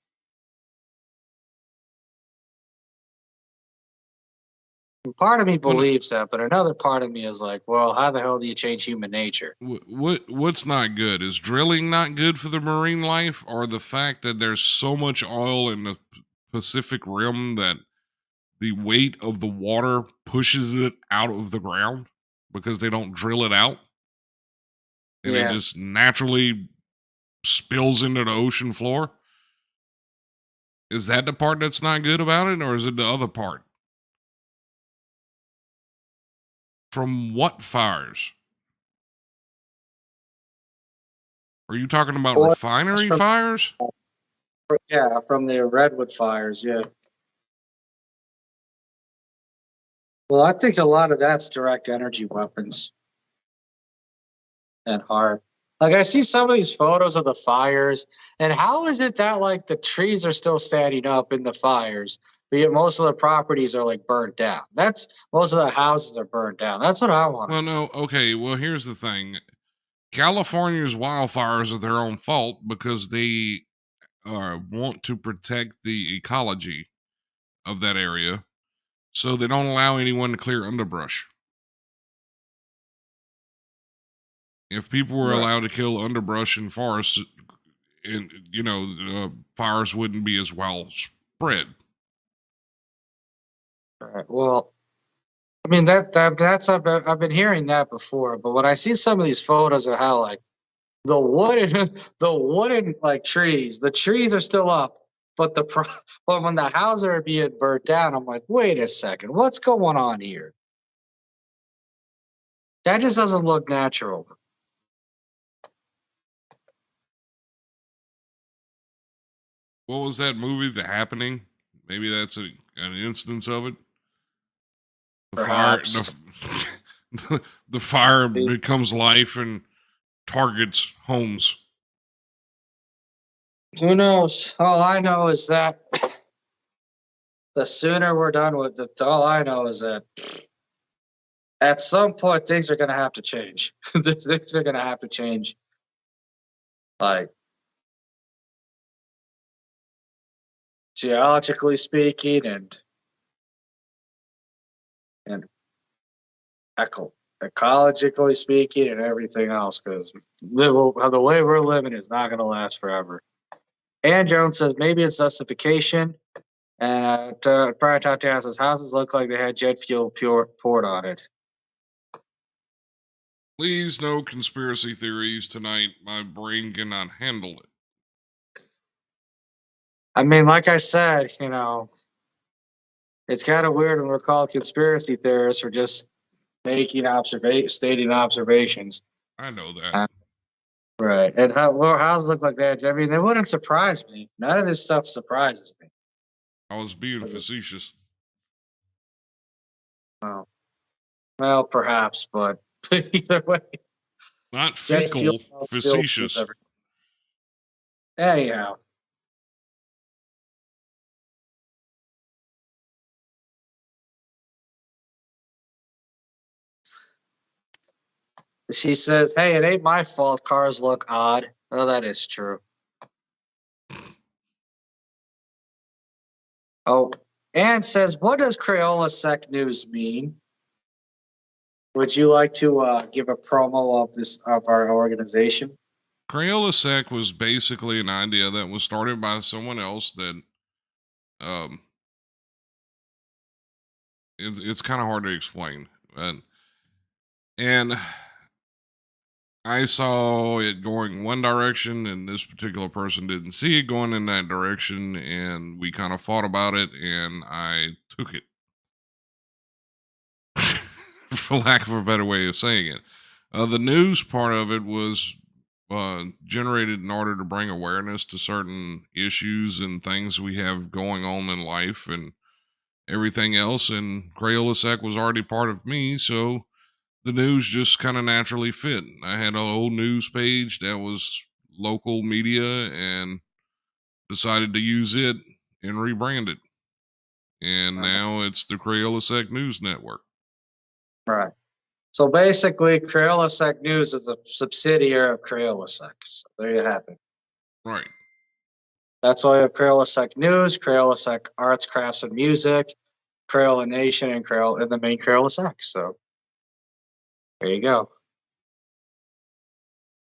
And part of me Well, believes that, but another part of me is like, well, how the hell do you change human nature? what's not good? Is drilling not good for the marine life, or the fact that there's so much oil in the Pacific Rim that the weight of the water pushes it out of the ground because they don't drill it out and it Yeah. just naturally spills into the ocean floor? Is that the part that's not good about it, or is it the other part? From what fires? Are you talking about Well, it's refinery from, fires? yeah, from the redwood fires. Yeah. Well, I think a lot of that's direct energy weapons and hard. Like I see some of these photos of the fires, and how is it that like the trees are still standing up in the fires, but yet most of the properties are like burnt down? That's most of the houses are burnt down. That's what I want to Well, know. no. Okay. Well, here's the thing. California's wildfires are their own fault because they want to protect the ecology of that area. So they don't allow anyone to clear underbrush. If people were Right. allowed to kill underbrush and forests, and fires wouldn't be as well spread. Right. Well, I mean that's I've been hearing that before, but when I see some of these photos of how like the wooden the wooden like trees, the trees are still up, but but when the houses are being burnt down, I'm like, wait a second, what's going on here? That just doesn't look natural. What was that movie, The Happening? Maybe that's an instance of it. The fire, Perhaps. the fire becomes life and targets homes. Who knows? All I know is that the sooner we're done with it, all I know is that at some point things are going to have to change. Things are going to have to change, like geologically speaking, and ecologically speaking, and everything else. Because the way we're living is not going to last forever. And Jones says maybe it's justification. And prior to houses look like they had jet fuel poured on it. Please, no conspiracy theories tonight. My brain cannot handle it. I mean, like I said, it's kind of weird when we're called conspiracy theorists for just stating observations. I know that. Uh, right. And houses look like that. I mean, they wouldn't surprise me. None of this stuff surprises me. I was being facetious. Well, perhaps, but either way, Not jet fuel fecal, still facetious. Anyhow, she says, "Hey, it ain't my fault. Cars look odd." Oh, that is true. Oh, Ann says, "What does CrayolaSecNews mean?" Would you like to give a promo of our organization? CrayolaSec was basically an idea that was started by someone else that um it's kind of hard to explain. And I saw it going one direction, and this particular person didn't see it going in that direction, and we kind of fought about it, and I took it, for lack of a better way of saying it. The news part of it was generated in order to bring awareness to certain issues and things we have going on in life and everything else. And CrayolaSec was already part of me, so the news just kind of naturally fit. I had an old news page that was local media and decided to use it and rebrand it. And now it's the CrayolaSec News Network. Right. So basically, CrayolaSecNews is a subsidiary of CrayolaSec. So there you have it. Right. That's why we have CrayolaSecNews, CrayolaSec Arts, Crafts, and Music, Crayola Nation, and the main CrayolaSec. So there you go.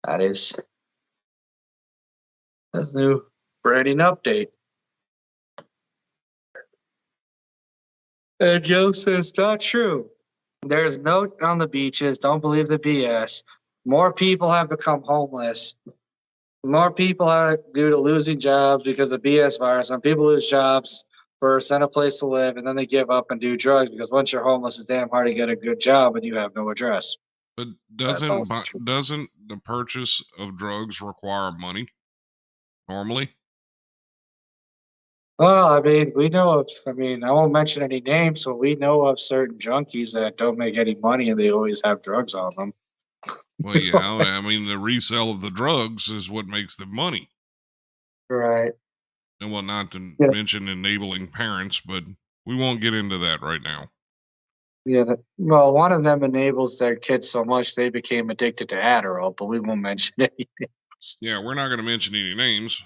That's new branding update. And Joe says, "Not true. There's no on the beaches. Don't believe the BS. More people have become homeless. More people are due to losing jobs because of BS virus. When people lose jobs first and a place to live, and then they give up and do drugs because once you're homeless, it's damn hard to get a good job and you have no address." But That's also true. doesn't the purchase of drugs require money normally? Well, I mean, I won't mention any names, but we know of certain junkies that don't make any money and they always have drugs on them. Well, yeah, I mean the resale of the drugs is what makes them money. Right. And well, not to Yeah. mention enabling parents, but we won't get into that right now. Yeah. Well, one of them enables their kids so much they became addicted to Adderall, but we won't mention any names. Yeah, we're not going to mention any names.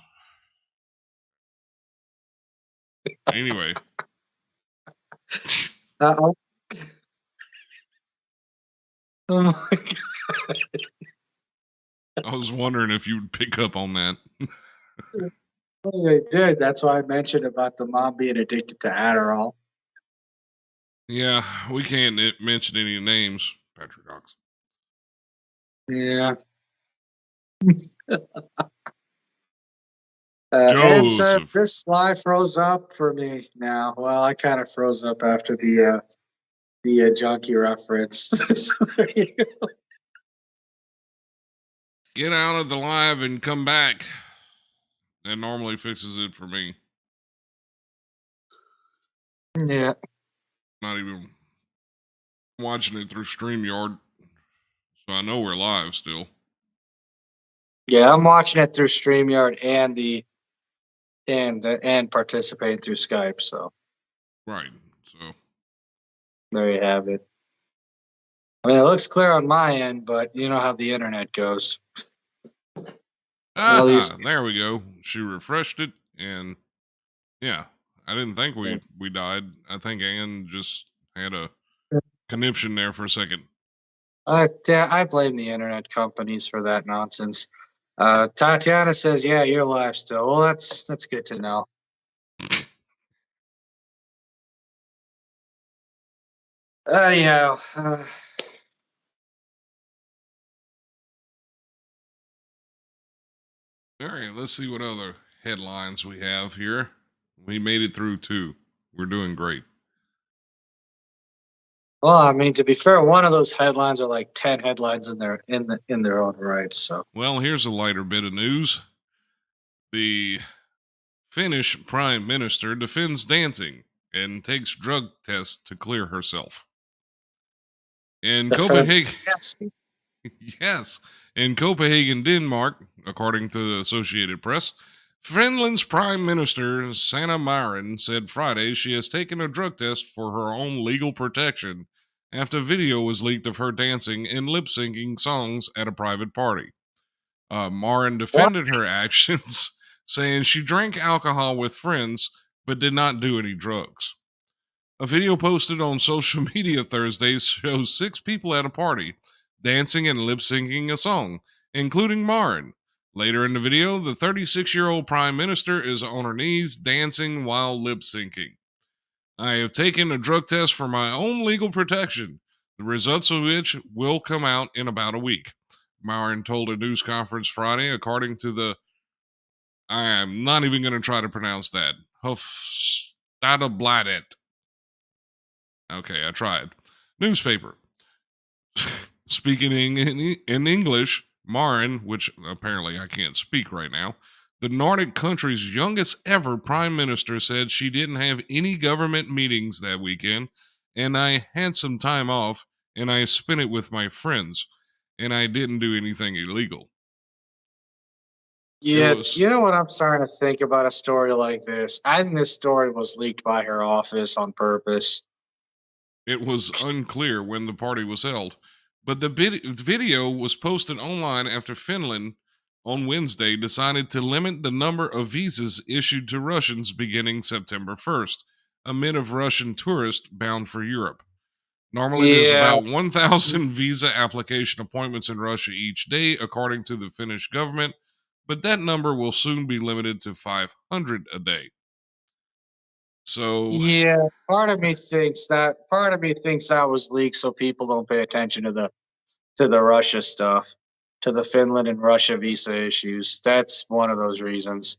Anyway, Uh-oh. Oh my God. I was wondering if you'd pick up on that. Well, they did. That's why I mentioned about the mom being addicted to Adderall. Yeah, we can't mention any names, Patrick Ox. Yeah. Ed said Joseph. this slide froze up for me now. Well, I kind of froze up after the junkie reference. So there you go. Get out of the live and come back. That normally fixes it for me. Yeah. Not even watching it through StreamYard. So I know we're live still. Yeah, I'm watching it through StreamYard and participating through Skype. So Right. So there you have it. I mean, it looks clear on my end, but you know how the internet goes. At least, there we go. She refreshed it, and yeah, I didn't think we died. I think Ann just had a conniption there for a second. I blame the internet companies for that nonsense. Tatiana says, "Yeah, you're live still." Well, that's good to know. Anyhow, All right, let's see what other headlines we have here. We made it through 2. We're doing great. well, I mean, to be fair, one of those headlines are like 10 headlines in their own right. So Well, here's a lighter bit of news. The Finnish Prime Minister defends dancing and takes drug tests to clear herself. In defense. Copenhagen, yes, in Copenhagen, Denmark, according to the Associated Press, Finland's Prime Minister Sanna Marin said Friday she has taken a drug test for her own legal protection after video was leaked of her dancing and lip syncing songs at a private party. Marin What? defended her actions, saying she drank alcohol with friends but did not do any drugs. A video posted on social media Thursday shows 6 people at a party dancing and lip syncing a song, including Marin. Later in the video, the 36-year-old prime minister is on her knees dancing while lip syncing. I have taken a drug test for my own legal protection, the results of which will come out in about a week, Marin told a news conference Friday, according to the. I am not even going to try to pronounce that. Hofstadtabladet. Okay, I tried. Newspaper. Speaking in English, Marin, which apparently I can't speak right now, the Nordic country's youngest ever prime minister, said she didn't have any government meetings that weekend, and I had some time off, and I spent it with my friends, and I didn't do anything illegal. It Yeah, was you know what I'm starting to think about a story like this? I think this story was leaked by her office on purpose. It was unclear when the party was held, but the video was posted online after Finland on Wednesday decided to limit the number of visas issued to Russians beginning September 1st, amid of Russian tourists bound for Europe. Normally, there's Yeah, about 1,000 visa application appointments in Russia each day, according to the Finnish government, but that number will soon be limited to 500 a day. So, yeah. Part of me thinks that was leaked so people don't pay attention to the Russia stuff, to the Finland and Russia visa issues. That's one of those reasons.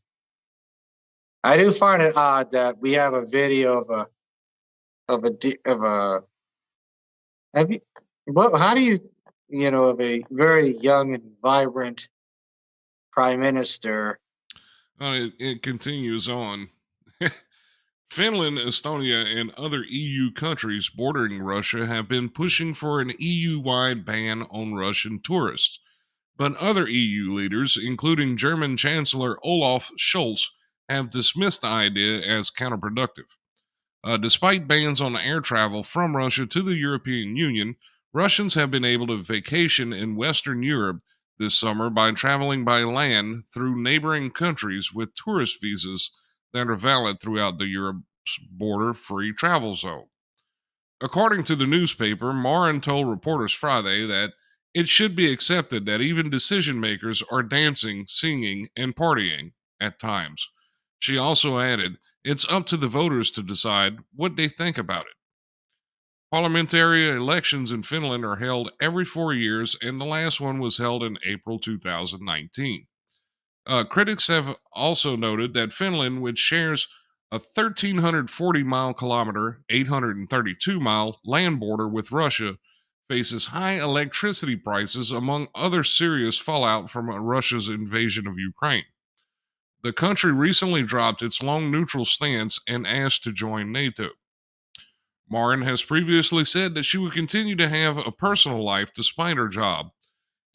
I do find it odd that we have a video of a have you what how do you of a very young and vibrant prime minister. it continues on. Finland, Estonia, and other EU countries bordering Russia have been pushing for an EU wide ban on Russian tourists. But other EU leaders, including German Chancellor Olaf Scholz, have dismissed the idea as counterproductive. Despite bans on air travel from Russia to the European Union, Russians have been able to vacation in Western Europe this summer by traveling by land through neighboring countries with tourist visas that are valid throughout the Europe's border free travel zone. According to the newspaper, Marin told reporters Friday that it should be accepted that even decision makers are dancing, singing, and partying at times. She also added, it's up to the voters to decide what they think about it. Parliamentary elections in Finland are held every 4 years, and the last one was held in April 2019. Critics have also noted that Finland, which shares a 1,340 kilometer, 832-mile land border with Russia, faces high electricity prices, among other serious fallout from Russia's invasion of Ukraine. The country recently dropped its long neutral stance and asked to join NATO. Marin has previously said that she would continue to have a personal life despite her job.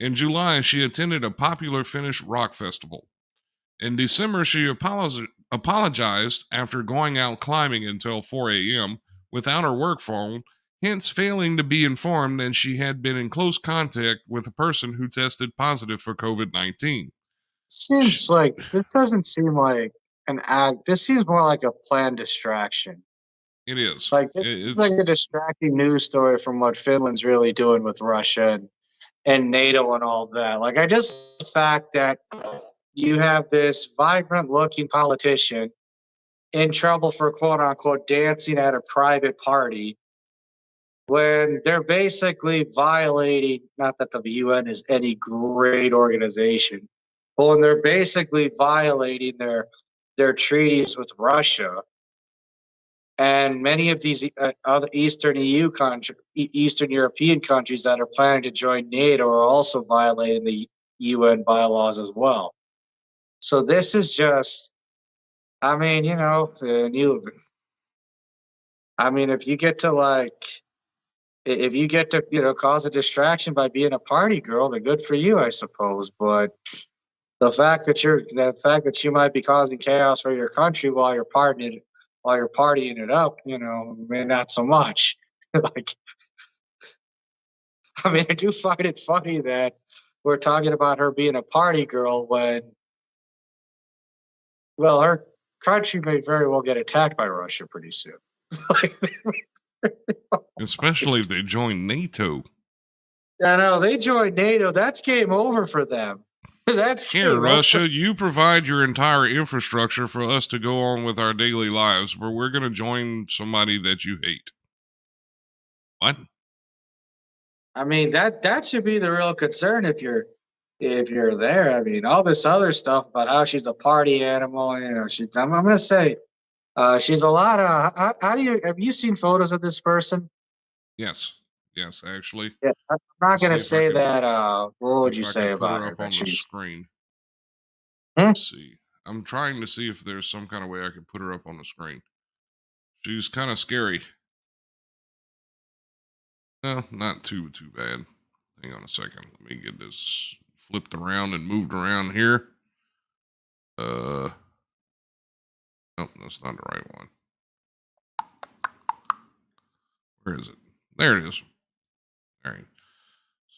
In July, she attended a popular Finnish rock festival. In December, she apologized after going out climbing until 4 a.m. without her work phone, hence failing to be informed that she had been in close contact with a person who tested positive for COVID 19. Seems like this doesn't seem like an act. This seems more like a planned distraction. It is. Like this is like a distracting news story from what Finland's really doing with Russia and NATO and all that. Like the fact that you have this vibrant looking politician in trouble for quote unquote dancing at a private party when they're basically violating, not that the UN is any great organization, but when they're basically violating their treaties with Russia. And many of these other Eastern European countries that are planning to join NATO are also violating the UN bylaws as well. So this is just, I mean, if you get to cause a distraction by being a party girl, then good for you, I suppose. But The fact that you might be causing chaos for your country while you're partying it up, not so much. Like, I mean, I do find it funny that we're talking about her being a party girl when, well, her country may very well get attacked by Russia pretty soon. Especially if they join NATO. I know they joined NATO. That's game over for them. That's Here, game Russia, over. you provide your entire infrastructure for us to go on with our daily lives, where we're going to join somebody that you hate. What? I mean, that should be the real concern if you're there. I mean, all this other stuff about how she's a party animal, I'm gonna say she's a lot of. How do you have you seen photos of this person? Yes. Yes, actually. Yeah, I'm not Let's gonna see if I say can that. What would you if I say can put about her her? up That on the she's screen. Hmm? Let's see. I'm trying to see if there's some kind of way I can put her up on the screen. She's kind of scary. No, not too bad. Hang on a second. Let me get this flipped around and moved around here. Nope, that's not the right one. Where is it? There it is. All right.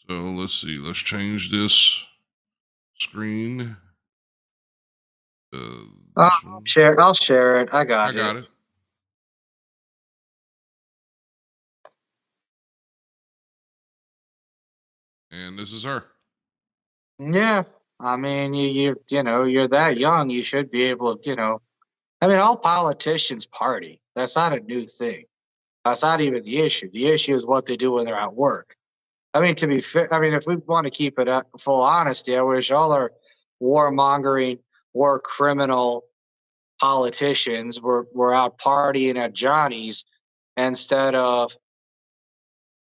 So let's see. Let's change this screen. This one. I'll share it. I I got got it. it. And this is her. Yeah, I mean, you're that young. You should be able to, I mean, all politicians party. That's not a new thing. That's not even the issue. The issue is what they do when they're at work. I mean, to be fair, I mean, if we want to keep it up, full honesty, I wish all our warmongering, war criminal politicians were out partying at Johnny's instead of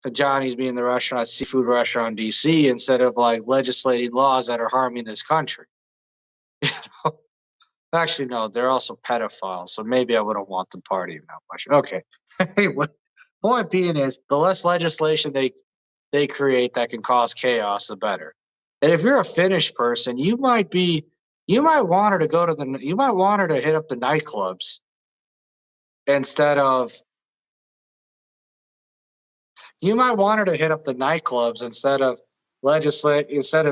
the Johnny's being the restaurant, seafood restaurant in DC, instead of like legislating laws that are harming this country. Actually, no, they're also pedophiles, so maybe I wouldn't want them partying that much. Okay. Anyway, point being is the less legislation they create that can cause chaos, the better. And if you're a Finnish person, you might want her to you might want her to hit up the nightclubs instead of you might want her to hit up the nightclubs instead of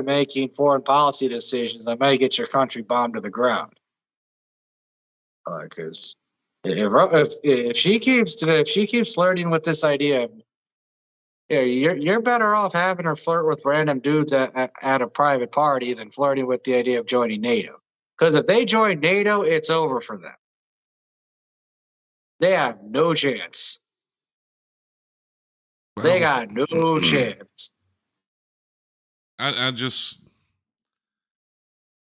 making foreign policy decisions that may get your country bombed to the ground. Because if she keeps flirting with this idea, yeah, you're better off having her flirt with random dudes at a private party than flirting with the idea of joining NATO. Because if they join NATO, it's over for them. They have no chance. They Well, got no chance. I just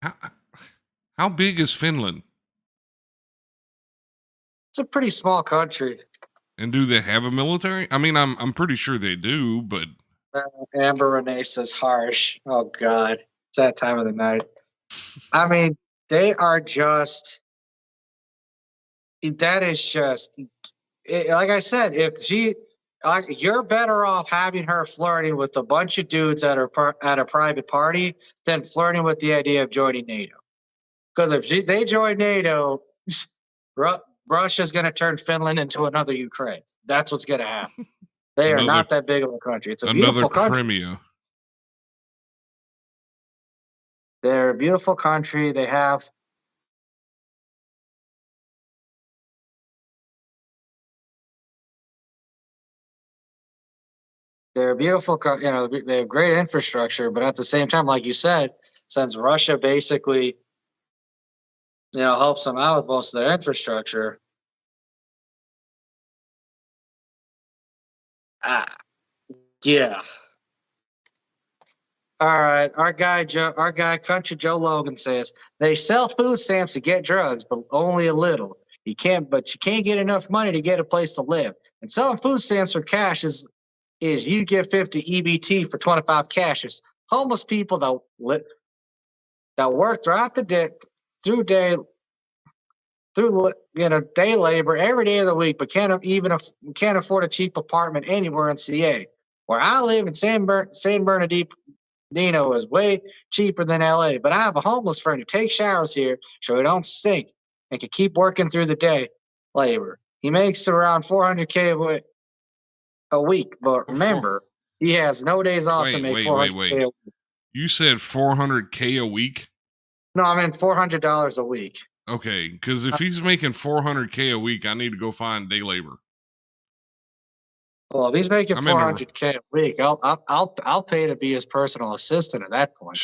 how, how big is Finland? It's a pretty small country. And do they have a military? I mean, I'm pretty sure they do, but Amber Renee says harsh. Oh God, it's that time of the night. I mean, they are just. That is just like I said. You're better off having her flirting with a bunch of dudes at a private party than flirting with the idea of joining NATO. Because if they join NATO, Russia's going to turn Finland into another Ukraine. That's what's going to happen. They are another not that big of a country. It's a another beautiful country. Crimea. They're a beautiful country. They're a beautiful, they have great infrastructure, but at the same time, like you said, since Russia basically, helps them out with most of their infrastructure, ah, yeah. All right, Country Joe Logan says they sell food stamps to get drugs, but only a little. But you can't get enough money to get a place to live. And selling food stamps for cash is you get 50 EBT for 25 cashes. Homeless people that work throughout the day through day through day labor every day of the week, but can't afford a cheap apartment anywhere in CA. Where I live in San Bernardino Nino is way cheaper than LA, but I have a homeless friend who takes showers here so he don't stink and can keep working through the day labor. He makes around 400K a week, but For, remember, he has no days off to make 400K a week. You said 400K a week? No, I mean $400 a week. Okay, because if he's making 400K a week, I need to go find day labor. Well, if he's making I'm in a- 400K a week, I'll pay to be his personal assistant at that point.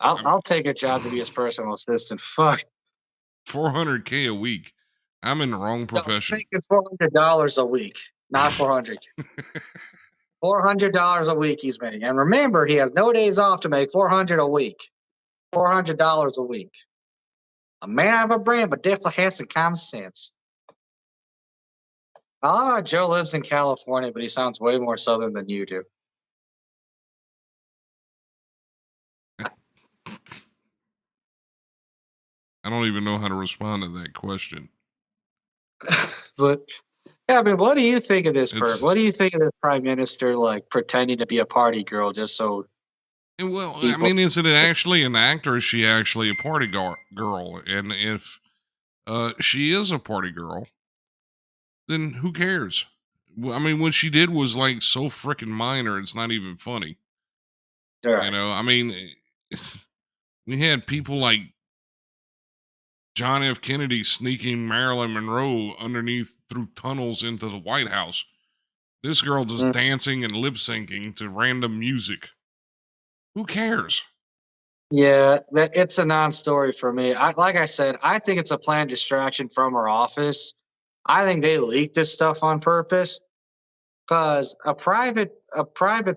I'll take a job to be his personal assistant. Fuck. 400K a week. I'm in the wrong profession. No, he's making $400 a week, not 400K. $400 a week he's making. And remember, he has no days off to make $400 a week. $400 a week. A man of a brand, but definitely has some common sense. I love how Joe lives in California, but he sounds way more southern than you do. I don't even know how to respond to that question. But yeah, I mean, what do you think of this person? What do you think of this prime minister like pretending to be a party girl just so? Well, I mean, is it actually an act or is she actually a party girl? And if she is a party girl, then who cares? I mean, what she did was like so freaking minor, it's not even funny. Right. You know, I mean, we had people like John F. Kennedy sneaking Marilyn Monroe underneath through tunnels into the White House. This girl just dancing and lip syncing to random music. Who cares? Yeah, it's a non-story for me. Like I said, I think it's a planned distraction from her office. I think they leaked this stuff on purpose because a private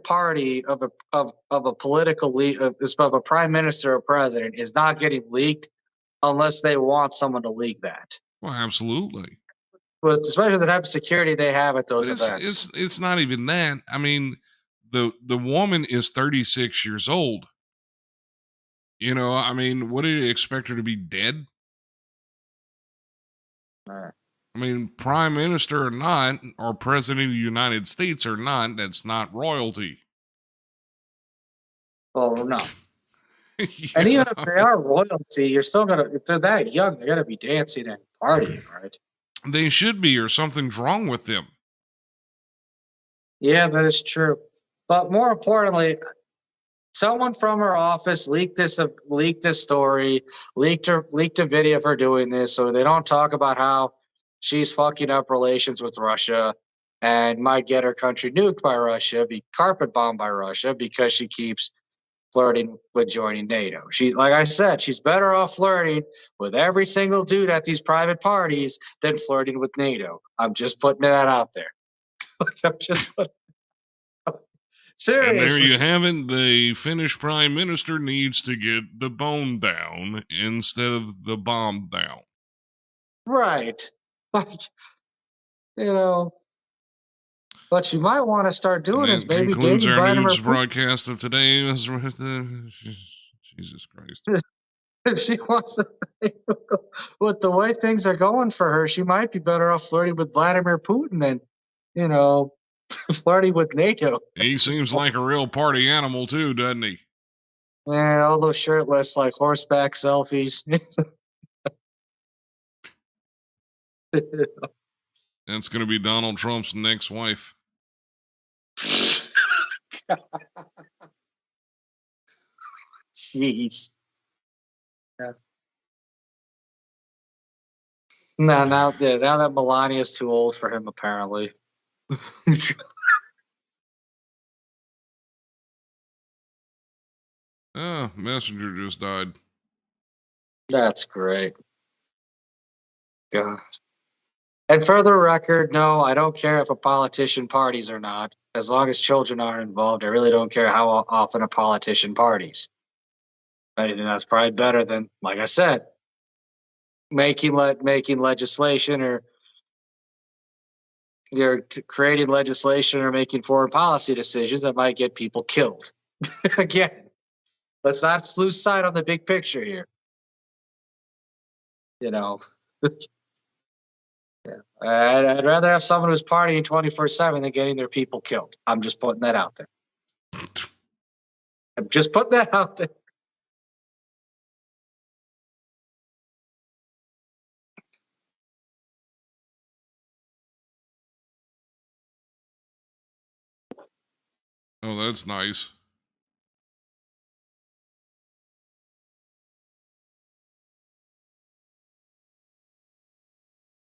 party of a political of a prime minister or president is not getting leaked unless they want someone to leak that. Well, absolutely. But especially the type of security they have at those But events. it's not even that. I mean, the woman is 36 years old. You know, I mean, what do you expect her to be dead? I mean, prime minister or not, or president of the United States or not, that's not royalty. Well, no. And even if they are royalty, you're still gonna, if they're that young, they're gonna be dancing and partying, right? They should be, or something's wrong with them. Yeah, that is true. But more importantly, someone from her office leaked this story, leaked a video of her doing this, so they don't talk about how she's fucking up relations with Russia and might get her country nuked by Russia, be carpet bombed by Russia because she keeps flirting with joining NATO. She, like I said, she's better off flirting with every single dude at these private parties than flirting with NATO. I'm just putting that out there. I'm just putting. Seriously. And there you have it. The Finnish prime minister needs to get the bone down instead of the bomb down. Right. Like, you know, what you might want to start doing is maybe concludes dating our Vladimir news Putin. broadcast of today. Jesus Christ. If she wants to, with the way things are going for her, she might be better off flirting with Vladimir Putin than, you know, flirting with NATO. He seems like a real party animal too, doesn't he? Yeah, all those shirtless, like horseback selfies. That's going to be Donald Trump's next wife. Jeez. Yeah. Now that Melania's too old for him, apparently. Oh, Messenger just died. That's great. God. And for the record, no, I don't care if a politician parties or not. As long as children aren't involved, I really don't care how often a politician parties. I think that's probably better than, like I said, making legislation or you're creating legislation or making foreign policy decisions that might get people killed. Again, let's not lose sight on the big picture here. You know, yeah. I'd rather have someone who's partying 24/7 than getting their people killed. I'm just putting that out there. I'm just putting that out there. Oh, that's nice.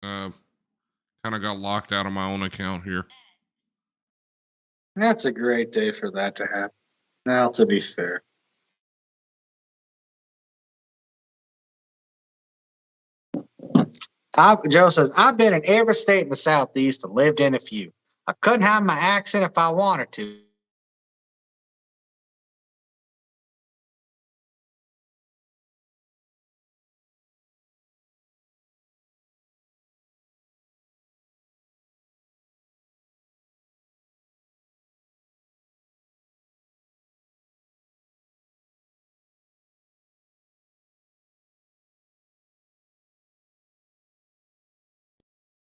Kind of got locked out of my own account here. That's a great day for that to happen. Now, to be fair. Joe says, I've been in every state in the Southeast and lived in a few. I couldn't have my accent if I wanted to.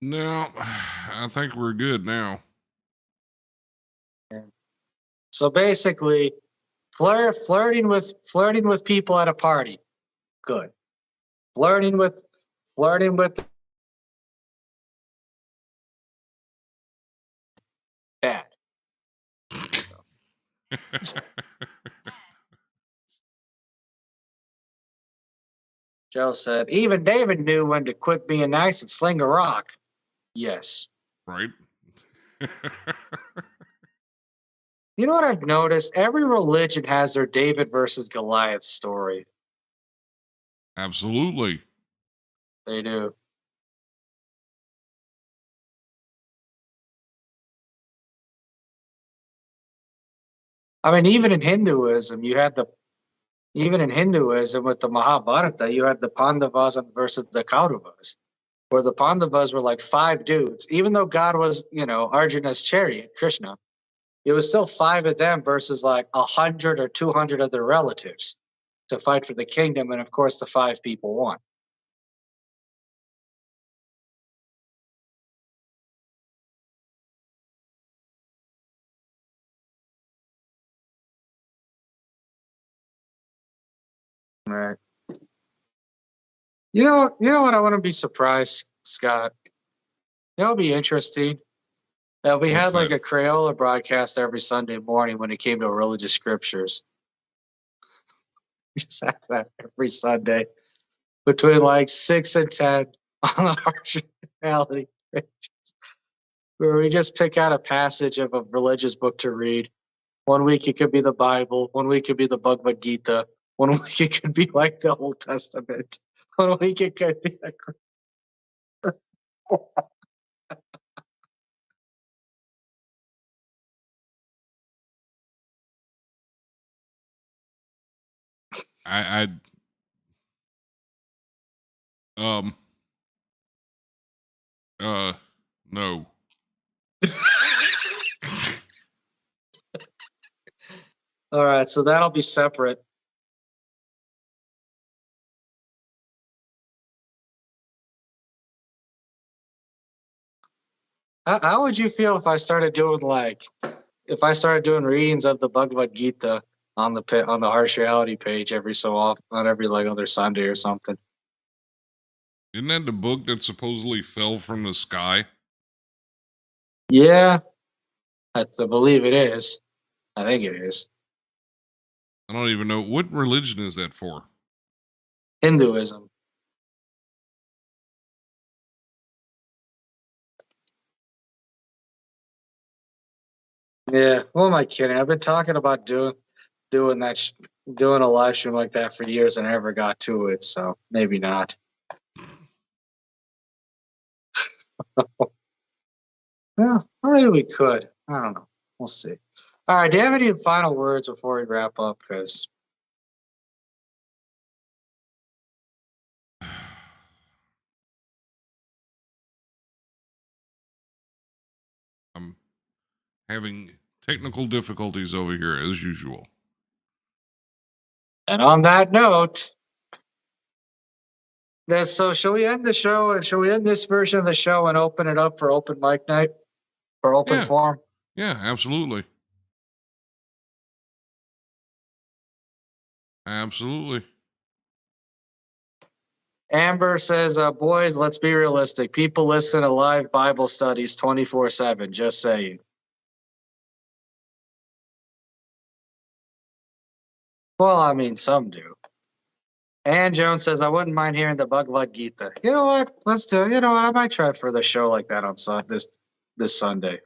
No, I think we're good now. So basically, flirting with people at a party, good. Flirting with bad. Joe said, even David knew when to quit being nice and sling a rock. Yes. Right? You know what I've noticed? Every religion has their David versus Goliath story. Absolutely. They do. I mean, even in Hinduism with the Mahabharata, you had the Pandavas versus the Kauravas, where the Pandavas were like 5 dudes. Even though God was, Arjuna's chariot, Krishna, it was still 5 of them versus like 100 or 200 of their relatives to fight for the kingdom. And of course, the 5 people won. Right. You know what? I want to be surprised, Scott. It'll be interesting that we What's had like that? a Crayola broadcast every Sunday morning when it came to religious scriptures. We just have that every Sunday between like 6 and 10 on the harsh reality, where we just pick out a passage of a religious book to read. One week it could be the Bible. One week it could be the Bhagavad Gita. One week it could be like the Old Testament. One week it could be like. I um no. All right, so that'll be separate. How would you feel if I started doing readings of the Bhagavad Gita on the harsh reality page every so often, not every like other Sunday or something? Isn't that the book that supposedly fell from the sky? Yeah, I believe it is. I think it is I don't even know. What religion is that for? Hinduism. Yeah, who am I kidding? I've been talking about doing doing a live stream like that for years, and I never got to it. So maybe not. Well, maybe we could. I don't know. We'll see. All right. Do you have any final words before we wrap up? Because I'm having technical difficulties over here as usual. and on that note, so shall we end the show and shall we end this version of the show and open it up for open mic night or open Yeah, forum? yeah, absolutely. Absolutely. Amber says, boys, let's be realistic. People listen to live Bible studies 24/7. Just saying. Well, I mean, some do. Ann Jones says, I wouldn't mind hearing the Bhagavad Gita. You know what? Let's do it. You know what? I might try for the show like that on this Sunday.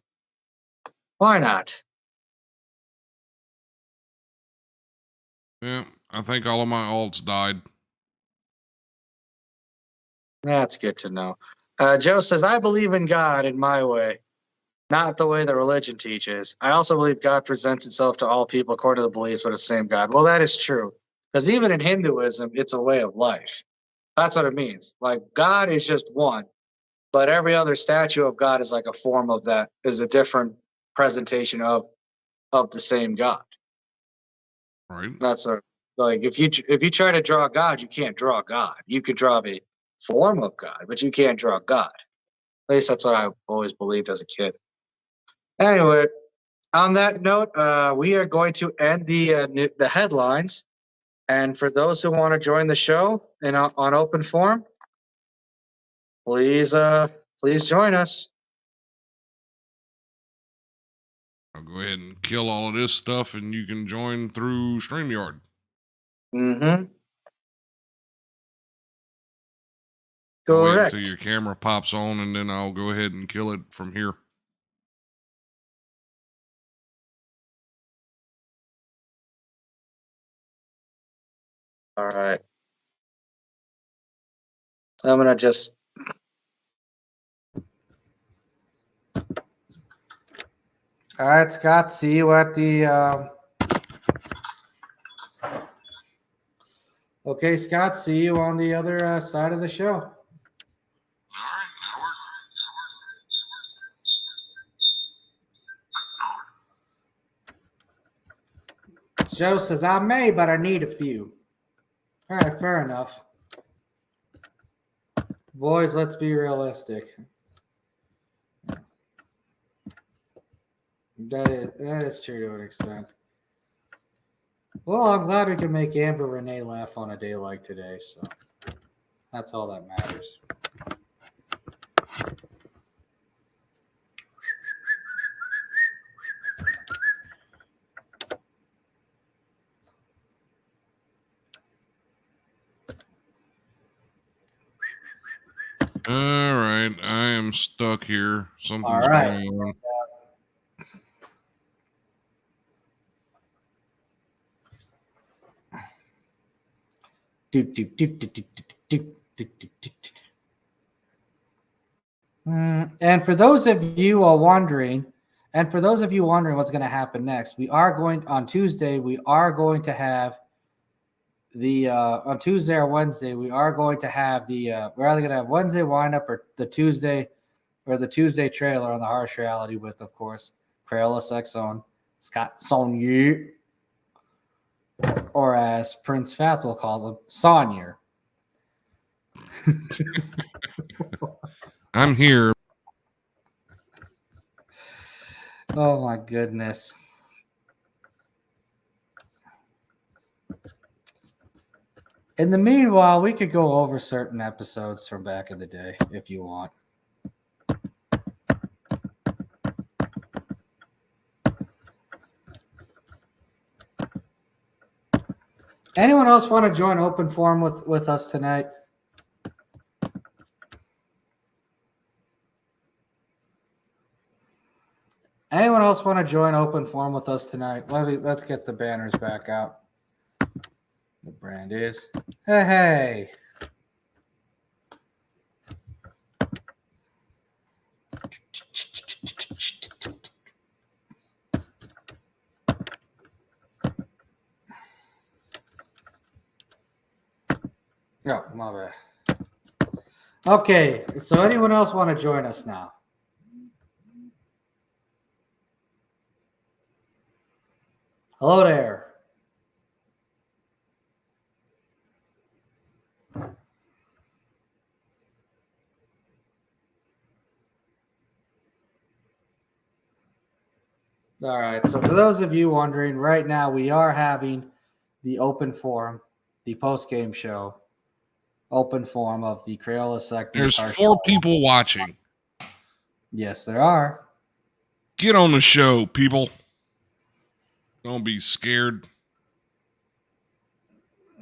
Why not? Yeah, I think all of my alts died. That's good to know. Joe says, I believe in God in my way, not the way the religion teaches. I also believe God presents itself to all people according to the beliefs of the same God. Well, that is true. Because even in Hinduism, it's a way of life. That's what it means. Like, God is just one, but every other statue of God is like a form of that, is a different presentation of the same God. Right. That's a, like if you try to draw God, you can't draw God. You could draw a form of God, but you can't draw God. At least that's what I always believed as a kid. Anyway, on that note, we are going to end the headlines. And for those who want to join the show and on open forum, please join us. I'll go ahead and kill all of this stuff and you can join through StreamYard. Mm-hmm. I'll wait Correct. until your camera pops on and then I'll go ahead and kill it from here. All right. I'm gonna just. All right, Scott. See you at the. Okay, Scott. See you on the other side of the show. Joe says, I may, but I need a few. All right, fair enough. Boys, let's be realistic. That is true to an extent. Well, I'm glad we can make Amber Renee laugh on a day like today, so that's all that matters. All right. I am stuck here. Something's All right. going on. And for those of you wondering, what's going to happen next, we are going on Tuesday. We are going to have the on Tuesday or Wednesday. We are going to have the we're either going to have Wednesday windup or the Tuesday trailer on the harsh reality with, of course, CrayolaSec's own Scott Sonnier, or as Prince Fatal calls him, Sonnier. I'm here. Oh my goodness. In the meanwhile, we could go over certain episodes from back in the day if you want. Anyone else want to join open forum with us tonight? Anyone else want to join open forum with us tonight? Let's get the banners back out. The brand is. Hey. Oh, my bad. Okay, so anyone else want to join us now? Hello there. All right, so for those of you wondering, right now we are having the open forum, the post game show, open forum of the CrayolaSec. There's 4 people watching. Yes, there are. Get on the show, people. Don't be scared.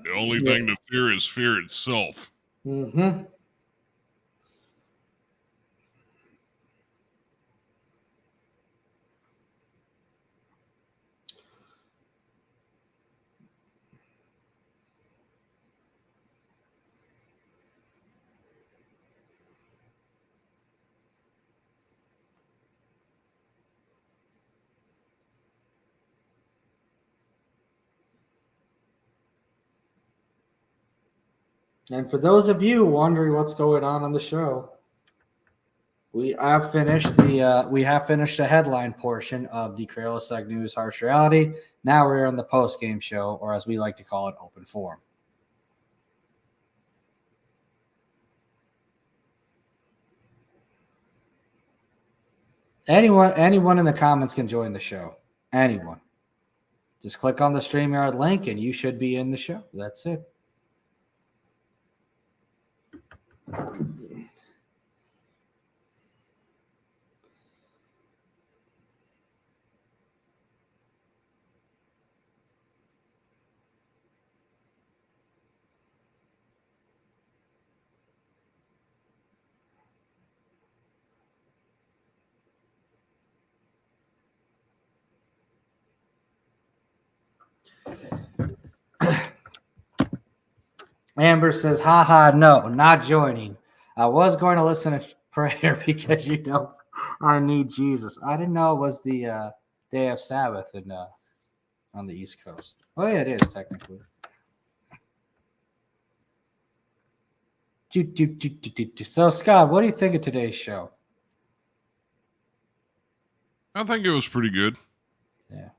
The only thing to fear is fear itself. Mm-hmm. And for those of you wondering what's going on the show, we have finished the headline portion of the CrayolaSecNews Harsh Reality. Now we're in the post game show, or as we like to call it, open forum. Anyone in the comments can join the show. Anyone. Just click on the StreamYard link and you should be in the show. That's it. Amber says, haha, no, not joining. I was going to listen to prayer because, I need Jesus. I didn't know it was the day of Sabbath on the East Coast. Oh, yeah, it is technically. So, Scott, what do you think of today's show? I think it was pretty good. Yeah.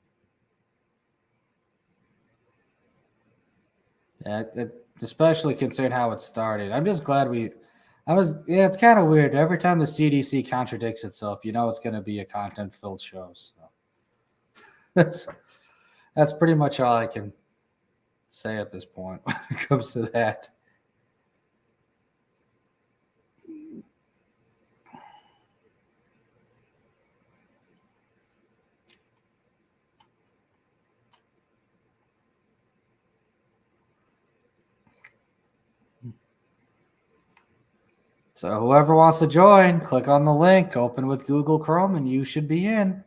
Especially considering how it started. I'm just glad it's kind of weird. Every time the CDC contradicts itself, it's going to be a content-filled show. So that's pretty much all I can say at this point when it comes to that. So whoever wants to join, click on the link, open with Google Chrome, and you should be in.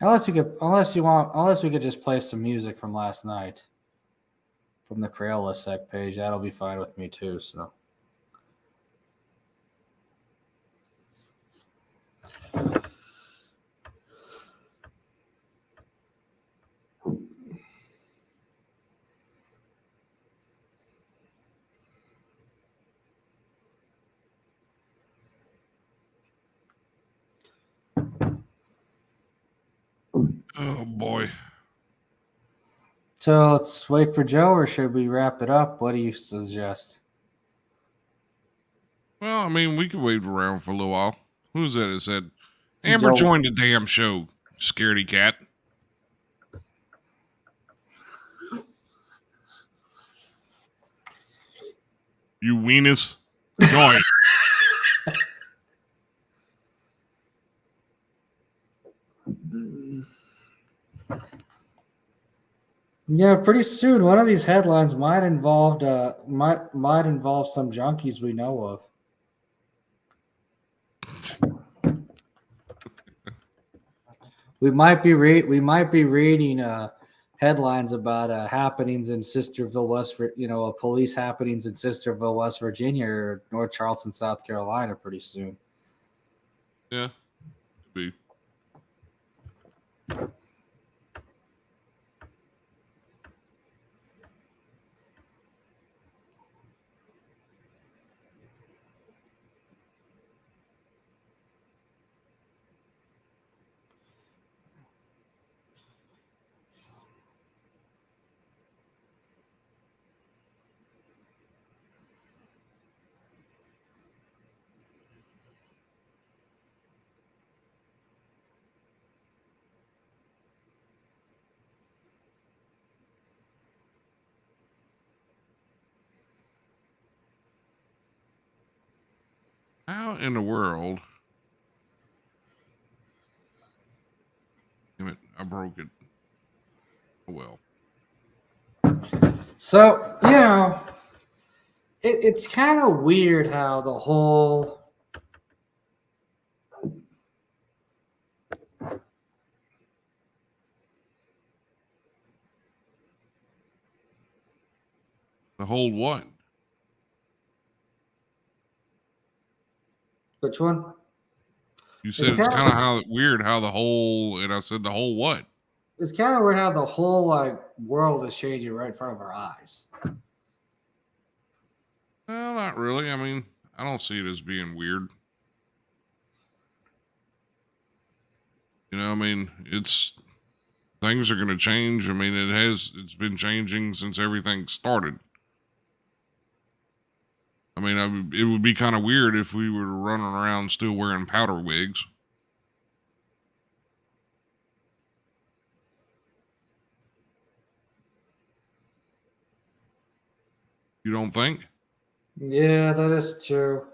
Unless we could just play some music from last night from the CrayolaSec page, that'll be fine with me too. So. Oh, boy. So let's wait for Joe, or should we wrap it up? What do you suggest? Well, I mean, we could wait around for a little while. Who's that? It said, Amber joined the damn show, scaredy cat. You weenus. Join. Yeah, pretty soon one of these headlines might involve some junkies we know of. We might be reading headlines about happenings in Sisterville, police happenings in Sisterville, West Virginia, or North Charleston, South Carolina, pretty soon. Yeah, could be. How in the world? Damn it, I broke it. Oh well. So, you know, it's kind of weird how the whole The whole what? which one? You said it's kind of how weird how the whole, and I said the whole what? It's kind of weird how the whole like world is changing right in front of our eyes. Well, not really. I mean, I don't see it as being weird. You know, I mean, things are going to change. I mean, it's been changing since everything started. I mean, it would be kind of weird if we were running around still wearing powder wigs. You don't think? Yeah, that is true.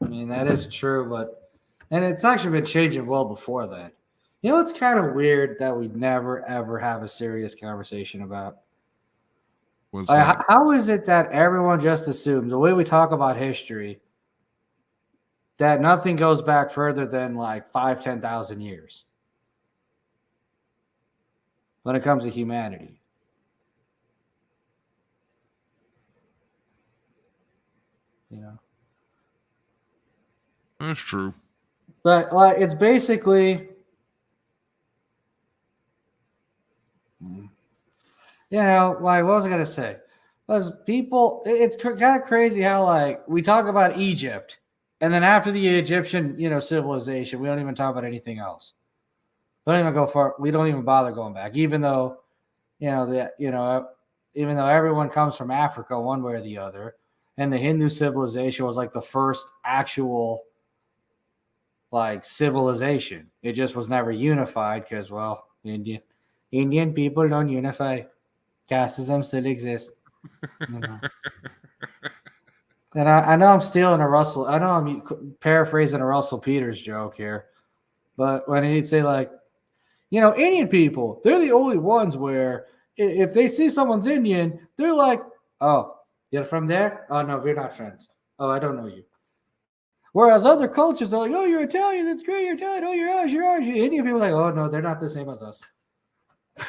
I mean, that is true, and it's actually been changing well before that. You know, it's kind of weird that we never ever have a serious conversation about. What's Like, that? how is it that everyone just assumes the way we talk about history that nothing goes back further than like 5,000-10,000 years when it comes to humanity? You know, That's true. but like it's basically, you know, like what was I gonna say? Because people, it's kind of crazy how like we talk about Egypt, and then after the Egyptian, you know, civilization, we don't even talk about anything else. We don't even go far. We don't even bother going back, even though, even though everyone comes from Africa one way or the other, and the Hindu civilization was like the first actual like civilization. It just was never unified because, well, Indian people don't unify. Casteism still exists. You know. And I know I'm stealing a Russell. I know I'm paraphrasing a Russell Peters joke here, but when he'd say like, you know, Indian people, they're the only ones where if they see someone's Indian, they're like, oh, you're from there? Oh no, we're not friends. Oh, I don't know you. Whereas other cultures are like, oh, you're Italian, that's great, you're Italian. Oh, you're Irish, you're Irish. Indian people are like, oh no, they're not the same as us.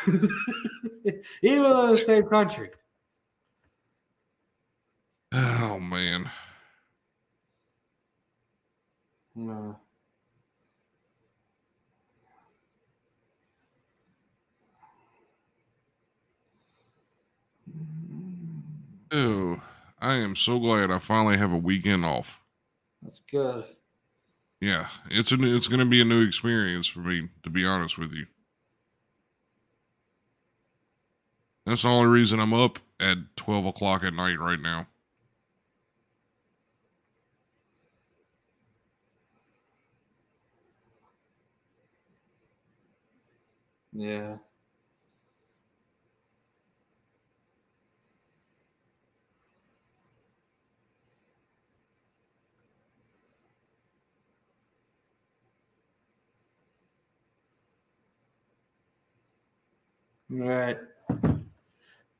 Even though they're the same country. Oh man. No. Oh, I am so glad I finally have a weekend off. That's good. Yeah, it's going to be a new experience for me, to be honest with you. That's the only reason I'm up at 12 o'clock at night right now. Yeah. Right. You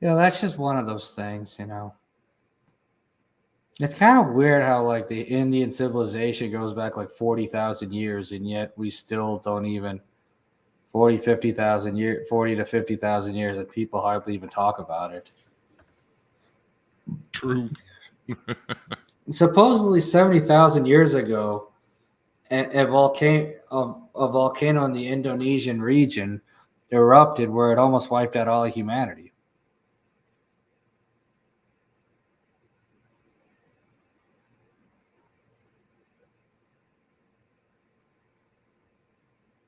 know, that's just one of those things, you know. It's kind of weird how like the Indian civilization goes back like 40,000 years, and yet we still don't even 40 to 50,000 years, and people hardly even talk about it. True. Supposedly 70,000 years ago, a volcano in the Indonesian region erupted where it almost wiped out all of humanity.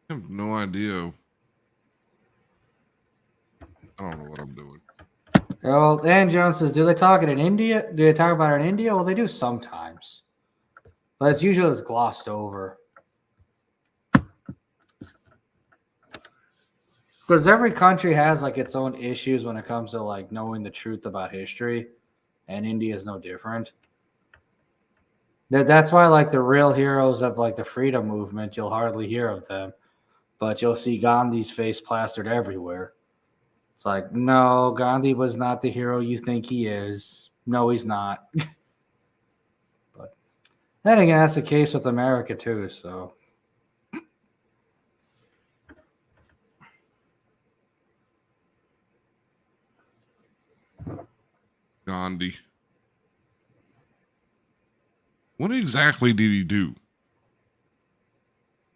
I have no idea. I don't know what I'm doing. Well, Dan Jones says, do they talk it in India? Do they talk about it in India? Well, they do sometimes, but it's usually just glossed over. Because every country has like its own issues when it comes to like knowing the truth about history, and India is no different. That's why like the real heroes of like the freedom movement, you'll hardly hear of them, but you'll see Gandhi's face plastered everywhere. It's like, no, Gandhi was not the hero you think he is. No, he's not. But then again, that's the case with America too. So Gandhi. What exactly did he do?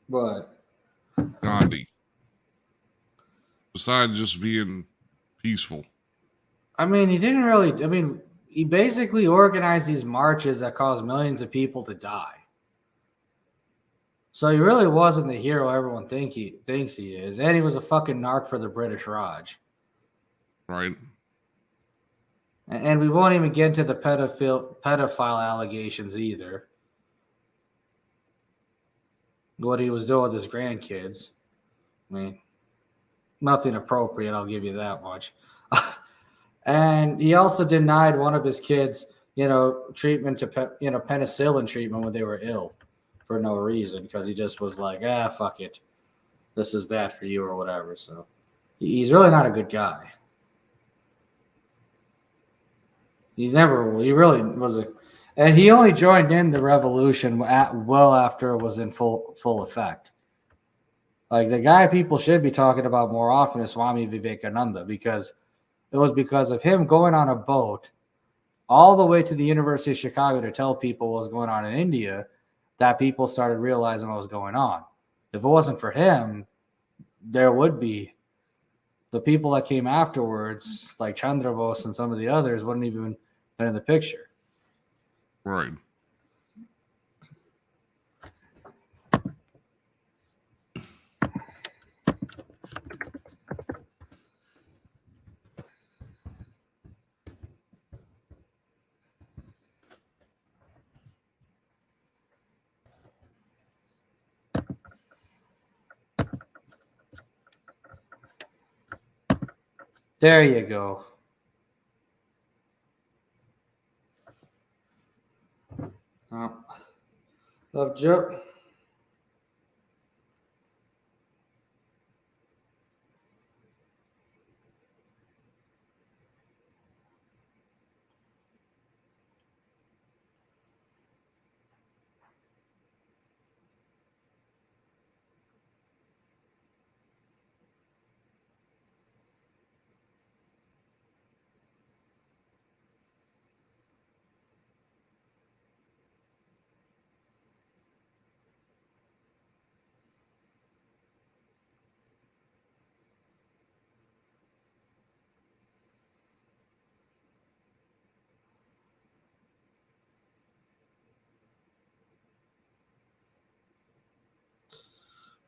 But Gandhi. Besides just being peaceful. I mean, he didn't really. I mean, he basically organized these marches that caused millions of people to die. So he really wasn't the hero everyone thinks he is, and he was a fucking narc for the British Raj. Right. And we won't even get into the pedophile allegations either. What he was doing with his grandkids. I mean, nothing appropriate, I'll give you that much. And he also denied one of his kids, treatment to, penicillin treatment when they were ill for no reason, because he just was like, fuck it. This is bad for you or whatever. So he's really not a good guy. He really wasn't. And he only joined in the revolution well after it was in full effect. Like the guy people should be talking about more often is Swami Vivekananda, because it was because of him going on a boat all the way to the University of Chicago to tell people what was going on in India that people started realizing what was going on. If it wasn't for him, there would be the people that came afterwards, like Chandra Bose and some of the others, wouldn't even been in the picture. Right. There you go. Love Joe.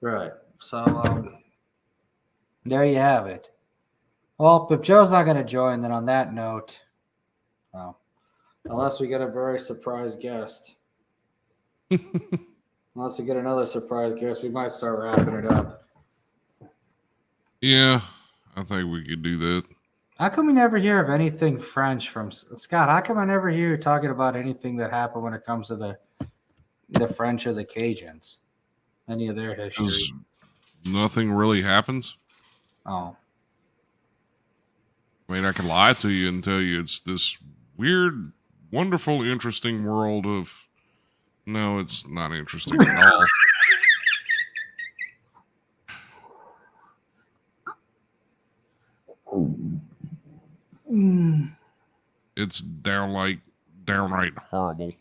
Right. So there you have it. Well, if Joe's not going to join, then on that note, unless we get a very surprise guest, unless we get another surprise guest, we might start wrapping it up. Yeah, I think we could do that. How come we never hear of anything French from Scott? How come I never hear you talking about anything that happened when it comes to the French or the Cajuns? Any of their history? 'Cause nothing really happens. Oh. I mean, I can lie to you and tell you it's this weird, wonderful, interesting world of. No, it's not interesting at all. It's downright horrible.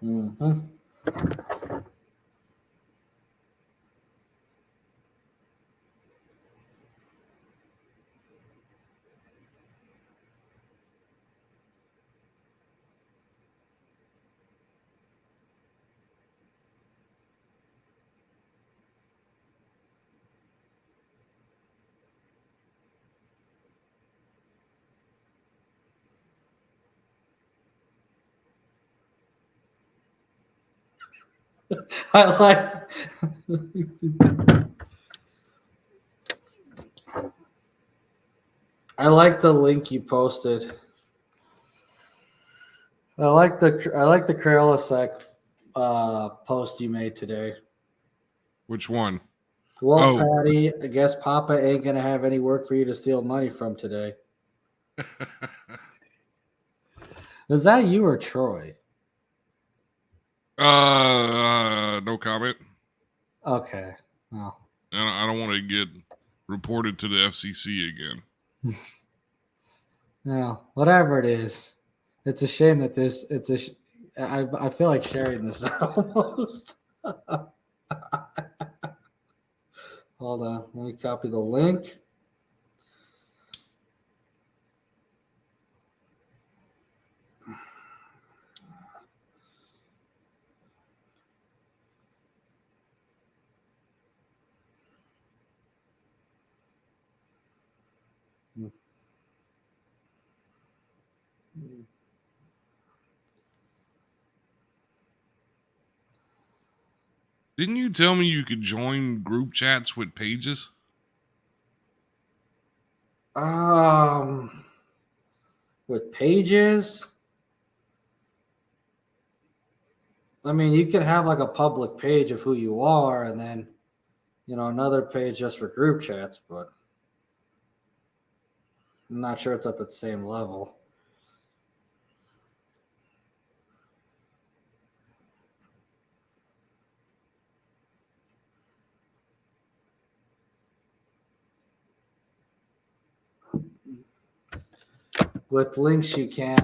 Mm-hmm. I like. I like the link you posted. I like the CrayolaSec post you made today. Which one? Well, Oh. Patty, I guess Papa ain't gonna have any work for you to steal money from today. Was that you or Troy? No comment. Okay. Well, I don't want to get reported to the FCC again. no, whatever it is, it's a shame that I feel like sharing this almost. Hold on, let me copy the link. Didn't you tell me you could join group chats with pages? With pages, I mean, you could have like a public page of who you are, and then another page just for group chats. But I'm not sure it's at the same level. With links, you can.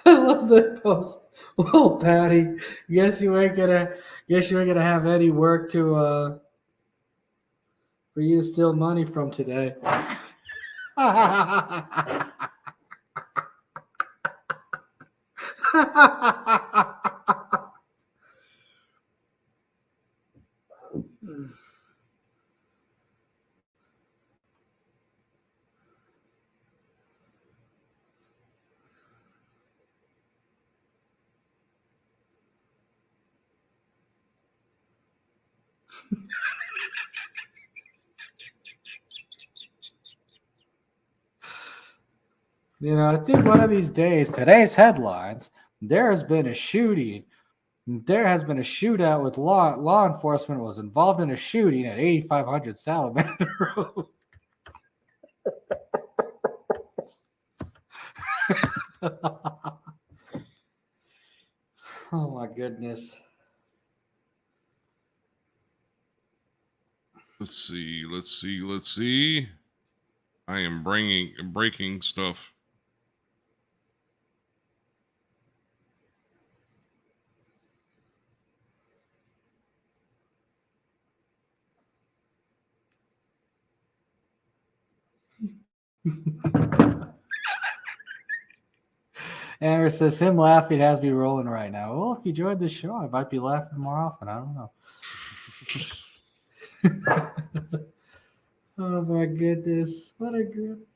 I love that post. Well, Patty, guess you ain't gonna have any work to for you to steal money from today. I think one of these days, today's headlines, there has been a shooting. There has been a shootout with law enforcement was involved in a shooting at 8500 Salamander Road. Oh my goodness. Let's see. I am breaking stuff. Amber says him laughing has me rolling right now. Well, if you joined the show, I might be laughing more often. I don't know. Oh my goodness. What a group.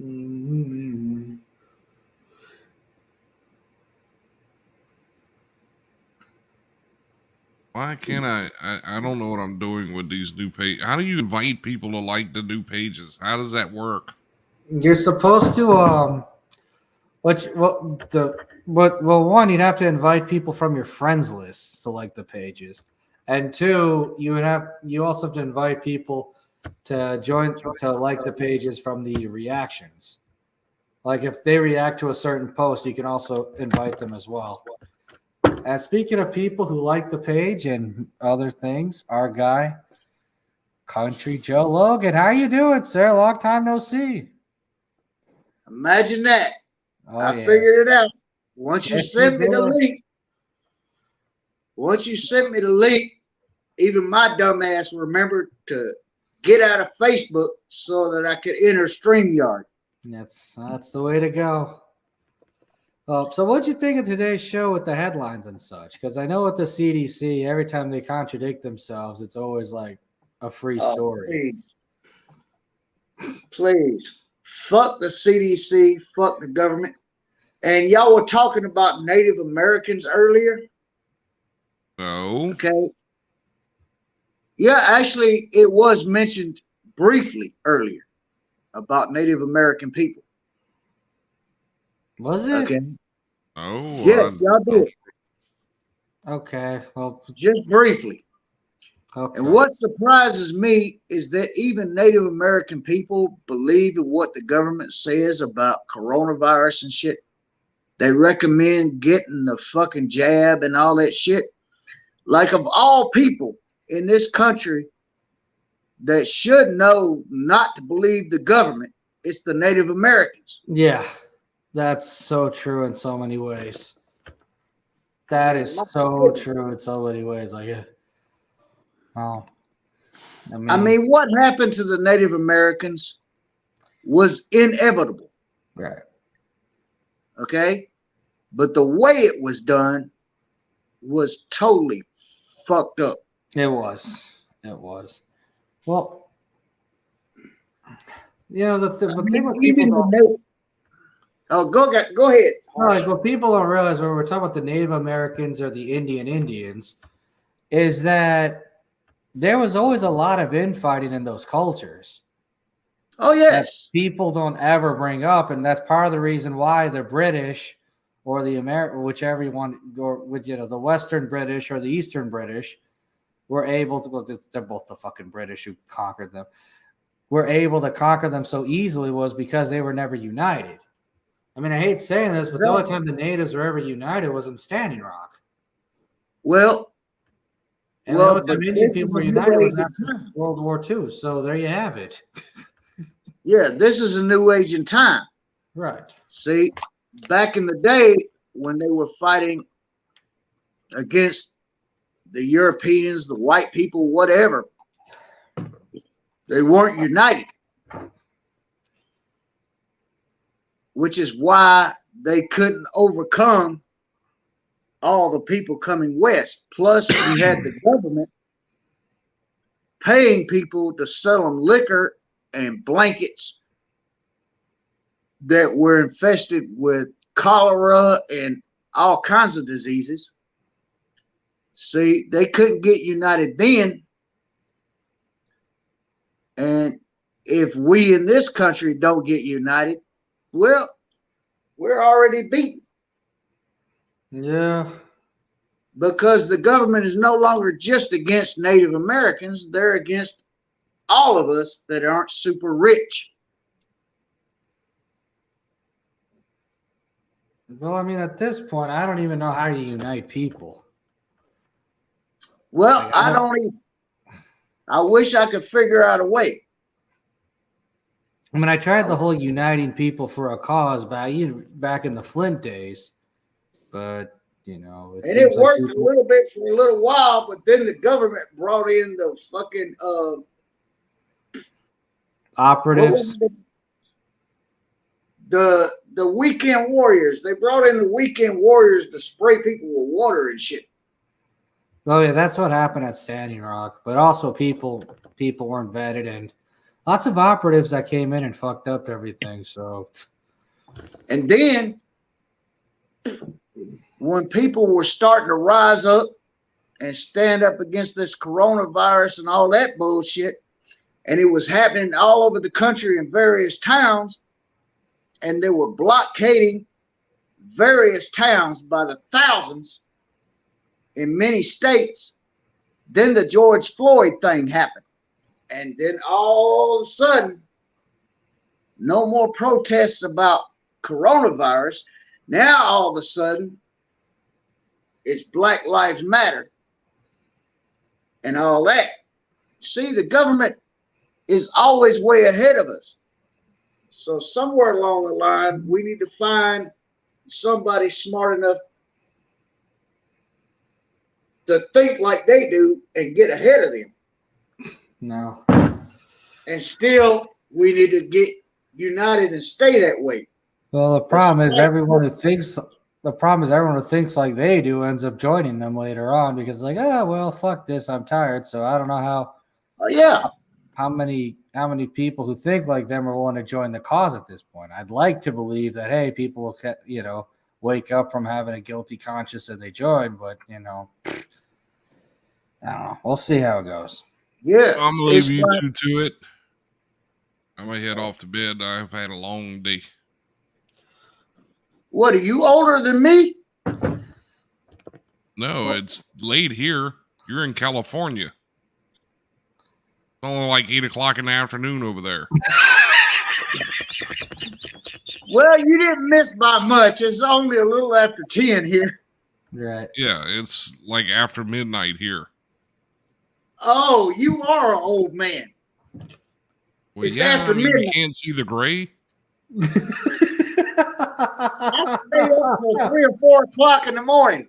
Mm-hmm. Why can't I don't know what I'm doing with these new pages. How do you invite people to like the new pages? How does that work? You're supposed to one, you'd have to invite people from your friends list to like the pages. And two, you also have to invite people to like the pages from the reactions. Like if they react to a certain post, you can also invite them as well. And speaking of people who like the page and other things, our guy, Country Joe Logan. How you doing, sir? Long time no see. Imagine that. Oh, I yeah. figured it out. Once you Yes, sent me you the did. link, even my dumb ass remembered to get out of Facebook so that I could enter StreamYard. That's the way to go. So what'd you think of today's show with the headlines and such? Because I know with the CDC, every time they contradict themselves, it's always like a free story. Please. fuck the CDC, fuck the government. And y'all were talking about Native Americans earlier. No. Okay. Yeah, actually, it was mentioned briefly earlier about Native American people. Was it? Okay. Oh, Yes, y'all did. Okay. Well, Just briefly. okay. And what surprises me is that even Native American people believe in what the government says about coronavirus and shit. They recommend getting the fucking jab and all that shit. Like, of all people in this country that should know not to believe the government, it's the Native Americans. Yeah, that's so true in so many ways. That is so true in so many ways. Like, oh, I mean, what happened to the Native Americans was inevitable. right. Okay? But the way it was done was totally fucked up. It was. It was. Well, you know, the thing with people don't, oh, go ahead. like, what people don't realize when we're talking about the Native Americans or the Indians is that there was always a lot of infighting in those cultures. Oh, yes. People don't ever bring up, and that's part of the reason why the British or the whichever one, or the Western British or the Eastern British were able to. Well, they're both the fucking British who conquered them. Were able to conquer them so easily was because they were never united. I mean, I hate saying this, but the only time the natives were ever united was in Standing Rock. Well, and the only time Indian people were united was after World War II. So there you have it. Yeah, this is a new age in time. Right. See, back in the day when they were fighting against the Europeans, the white people, whatever, they weren't united. Which is why they couldn't overcome all the people coming west. Plus, we had the government paying people to sell them liquor and blankets that were infested with cholera and all kinds of diseases. See, they couldn't get united then. And if we in this country don't get united, well, we're already beaten. Yeah. Because the government is no longer just against Native Americans, they're against all of us that aren't super rich. Well, I mean, at this point, I don't even know how you unite people. Well, Like, I don't even, I wish I could figure out a way. I mean, I tried the whole uniting people for a cause back in the Flint days, but it worked a little bit for a little while, but then the government brought in the fucking operatives. The weekend warriors. They brought in the weekend warriors to spray people with water and shit. Oh yeah, that's what happened at Standing Rock. But also people weren't vetted, and lots of operatives that came in and fucked up everything. So, and then when people were starting to rise up and stand up against this coronavirus and all that bullshit, and it was happening all over the country in various towns, and they were blockading various towns by the thousands in many states, then the George Floyd thing happened. And then all of a sudden, no more protests about coronavirus. Now all of a sudden, it's Black Lives Matter and all that. See, the government is always way ahead of us. So somewhere along the line, we need to find somebody smart enough to think like they do and get ahead of them. no. And still, we need to get united and stay that way. Well, the problem is everyone who thinks like they do ends up joining them later on because like, oh well, fuck this, I'm tired. So I don't know Oh yeah. how many people who think like them are willing to join the cause at this point. I'd like to believe that, hey, people will, wake up from having a guilty conscience and they join, but I don't know. We'll see how it goes. Yeah, I'm gonna it's leave you like, two to it. I'm gonna head off to bed. I've had a long day. what, are you older than me? No, it's late here. You're in California. It's only like 8 o'clock in the afternoon over there. Well, you didn't miss by much. It's only a little after 10 here. Right. Yeah, it's like after midnight here. Oh, you are an old man. Well, It's yeah, after I mean, you midnight. can't see the gray. I stay up till 3 or 4 o'clock in the morning.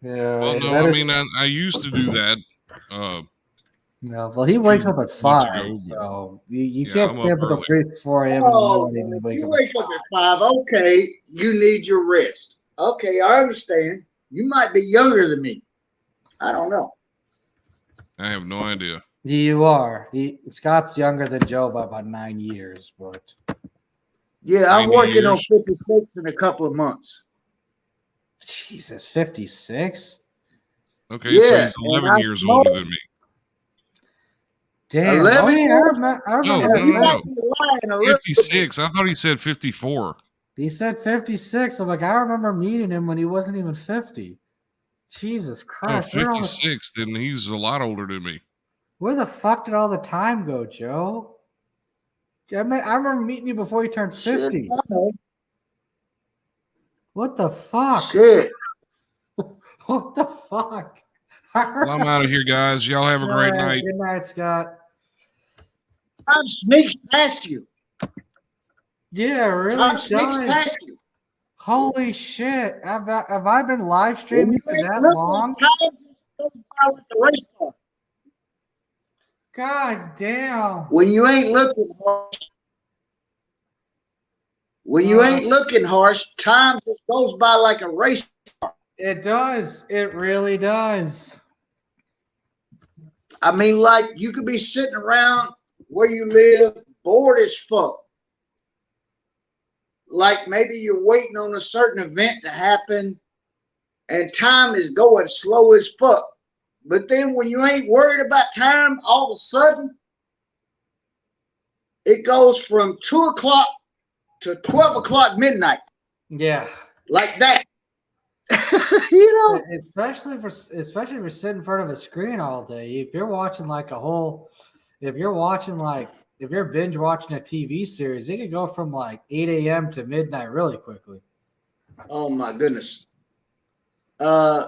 Yeah. Well, no, I mean, I used to do that. No, well, he wakes up at 5, ago, but- so you Yeah, can't I'm stay up up until early. 3, 4 a.m. in the Oh, morning and wake you up. wake up at 5. Okay, you need your rest. Okay, I understand. You might be younger than me. I don't know. I have no idea. You are. Scott's younger than Joe by about 9 years, but Yeah, I'm 90 working on years. 56 in a couple of months. Jesus, 56? Okay, Yeah, so he's and 11 I years smoke. older than me. Damn. 11 Oh, yeah, years? I No, remember. no, You no. might be lying a little bit. 56. I thought he said 54. He said 56. I'm like, I remember meeting him when he wasn't even 50. Jesus Oh, Christ. 56. Then he's a lot older than me. Where the fuck did all the time go, Joe? I remember meeting you before you turned 50. Shit, I know. What the fuck? Shit. What the fuck? Well, I'm out of here, guys. Y'all have a great All right, night. Good night, Scott. Time sneaks past you. Yeah, it really Time sneaks does. past you. Holy shit. Have I been live When streaming you for ain't that looking, long? time just goes by like a race car. God damn. When you ain't looking harsh, time just goes by like a race. It does. It really does. I mean, like you could be sitting around where you live, bored as fuck. Like maybe you're waiting on a certain event to happen and time is going slow as fuck. But then when you ain't worried about time, all of a sudden, it goes from 2 o'clock to 12 o'clock midnight. Yeah. Like that. You know? Especially if you're sitting in front of a screen all day. If you're watching like if you're binge watching a TV series, it could go from like 8 a.m. to midnight really quickly. Oh my goodness. I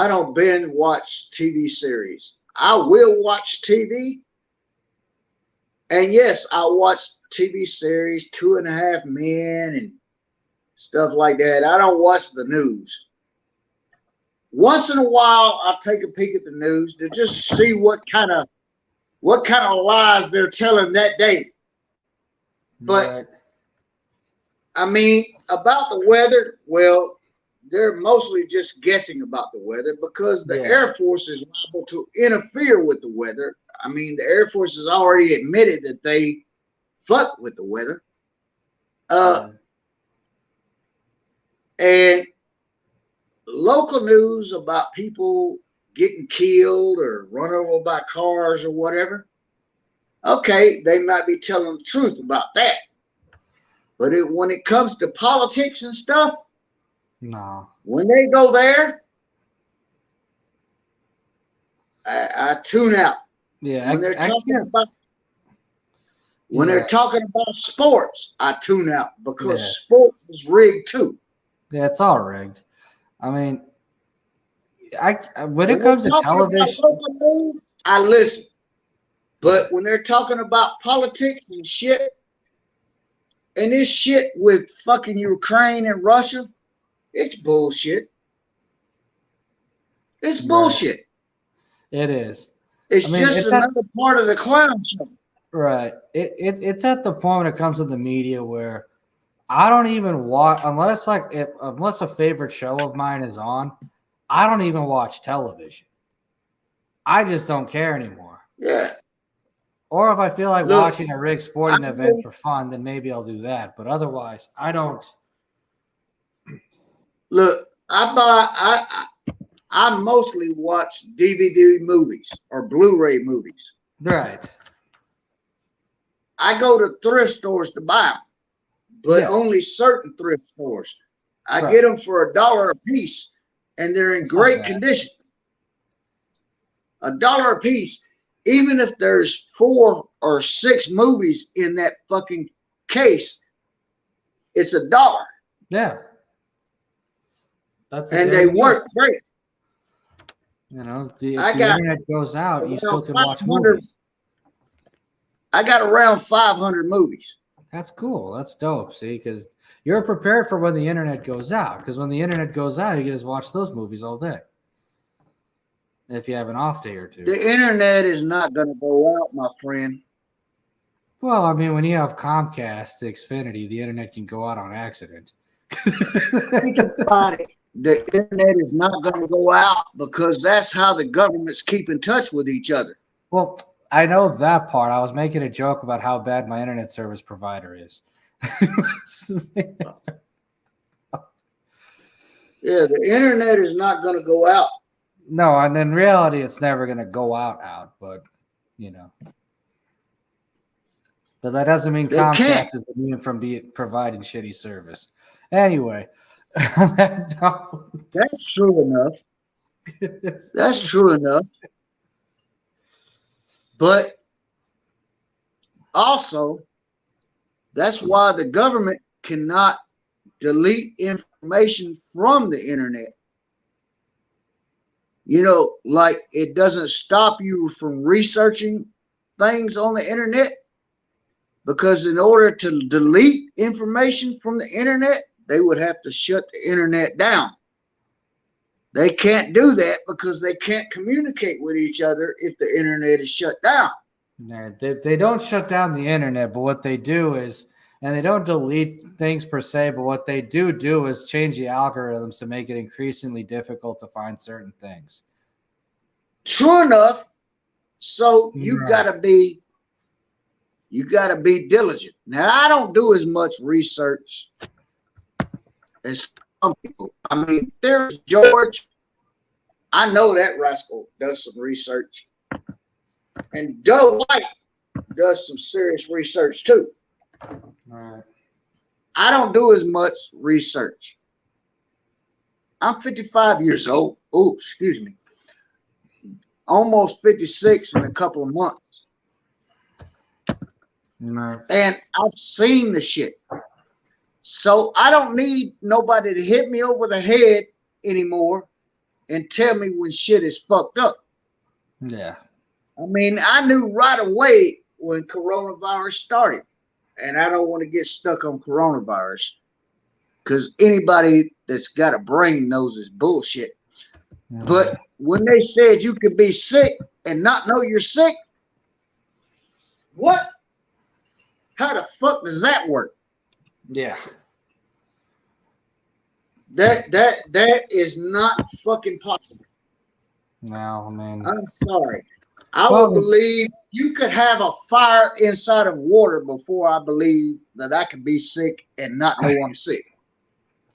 don't binge watch TV series. I will watch TV. And yes, I watch TV series, 2.5 Men and stuff like that. I don't watch the news. Once in a while, I'll take a peek at the news to just see what kind of lies they're telling that day. But Right. I mean, about the weather, well, they're mostly just guessing about the weather because the Air Force is liable to interfere with the weather. I mean, the Air Force has already admitted that they fuck with the weather. And local news about people getting killed or run over by cars or whatever, okay, they might be telling the truth about that. But when it comes to politics and stuff, No. when they go there, I tune out. Yeah. When they're talking about sports, I tune out because sports is rigged too. Yeah, it's all rigged. I mean, when it comes to television, News, I listen. But when they're talking about politics and shit, and this shit with fucking Ukraine and Russia, it's bullshit. It's bullshit. it is. It's just another part of the clown show. Right. It's at the point when it comes to the media where I don't even watch unless a favorite show of mine is on. I don't even watch television. I just don't care anymore. Yeah. Or if I feel like Look, watching a rigged sporting event for fun, then maybe I'll do that. But otherwise, I don't. Look, I mostly watch DVD movies or Blu-ray movies. Right. I go to thrift stores to buy them, but Yeah. only certain thrift stores. I Right. get them for $1 a piece, and they're in That's not great bad. condition. $1 a piece, even if there's 4 or 6 movies in that fucking case, it's $1. Yeah. That's And they work great. You know, if the I got internet goes out, you still can watch 500 movies. I got around 500 movies. That's cool. That's dope. See, because you're prepared for when the internet goes out. Because when the internet goes out, you can just watch those movies all day. If you have an off day or two. The internet is not going to go out, my friend. Well, I mean, when you have Comcast to Xfinity, the internet can go out on accident. Think about it. The internet is not going to go out because that's how the governments keep in touch with each other. Well, I know that part. I was making a joke about how bad my internet service provider is. Yeah, the internet is not going to go out. No, and in reality, it's never going to go out, but, you know. But that doesn't mean They Comcast can't. is immune from providing shitty service. Anyway. No. That's true enough. That's true enough. But also, that's why the government cannot delete information from the internet. You know, like it doesn't stop you from researching things on the internet, because in order to delete information from the internet, they would have to shut the internet down. They can't do that because they can't communicate with each other if the internet is shut down. No, they don't shut down the internet, but what they do is, and they don't delete things per se, but what they do is change the algorithms to make it increasingly difficult to find certain things. True enough. So you Right. gotta be diligent. Now, I don't do as much research as some people. I mean, there's George. I know that rascal does some research. And Doe White does some serious research too. All right. I don't do as much research. I'm 55 years old. Oh, excuse me. Almost 56 in a couple of months. Right. And I've seen the shit. So I don't need nobody to hit me over the head anymore and tell me when shit is fucked up. Yeah. I mean, I knew right away when coronavirus started. And I don't want to get stuck on coronavirus because anybody that's got a brain knows it's bullshit. But when they said you could be sick and not know you're sick, what? How the fuck does that work? Yeah. That is not fucking possible. No, man. I'm sorry. I would believe you could have a fire inside of water before I believe that I could be sick and not know I'm sick.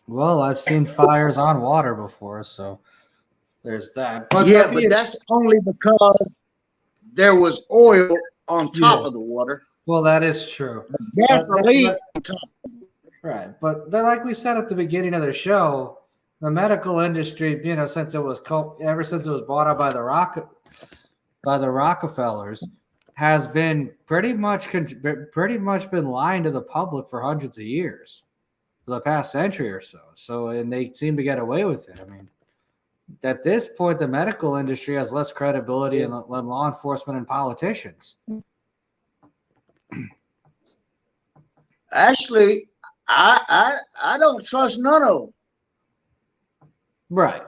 Well, I've seen fires on water before, so there's that. But Yeah, but that's only because there was oil on top of the water. Well, that is true. Gasoline on top. Right, but then, like we said at the beginning of the show, the medical industry, you know, ever since it was bought out by the Rockefellers, has been pretty much been lying to the public for hundreds of years, for the past century or so. So, and they seem to get away with it. I mean, at this point, the medical industry has less credibility than law enforcement and politicians. Actually, I don't trust none of them. Right.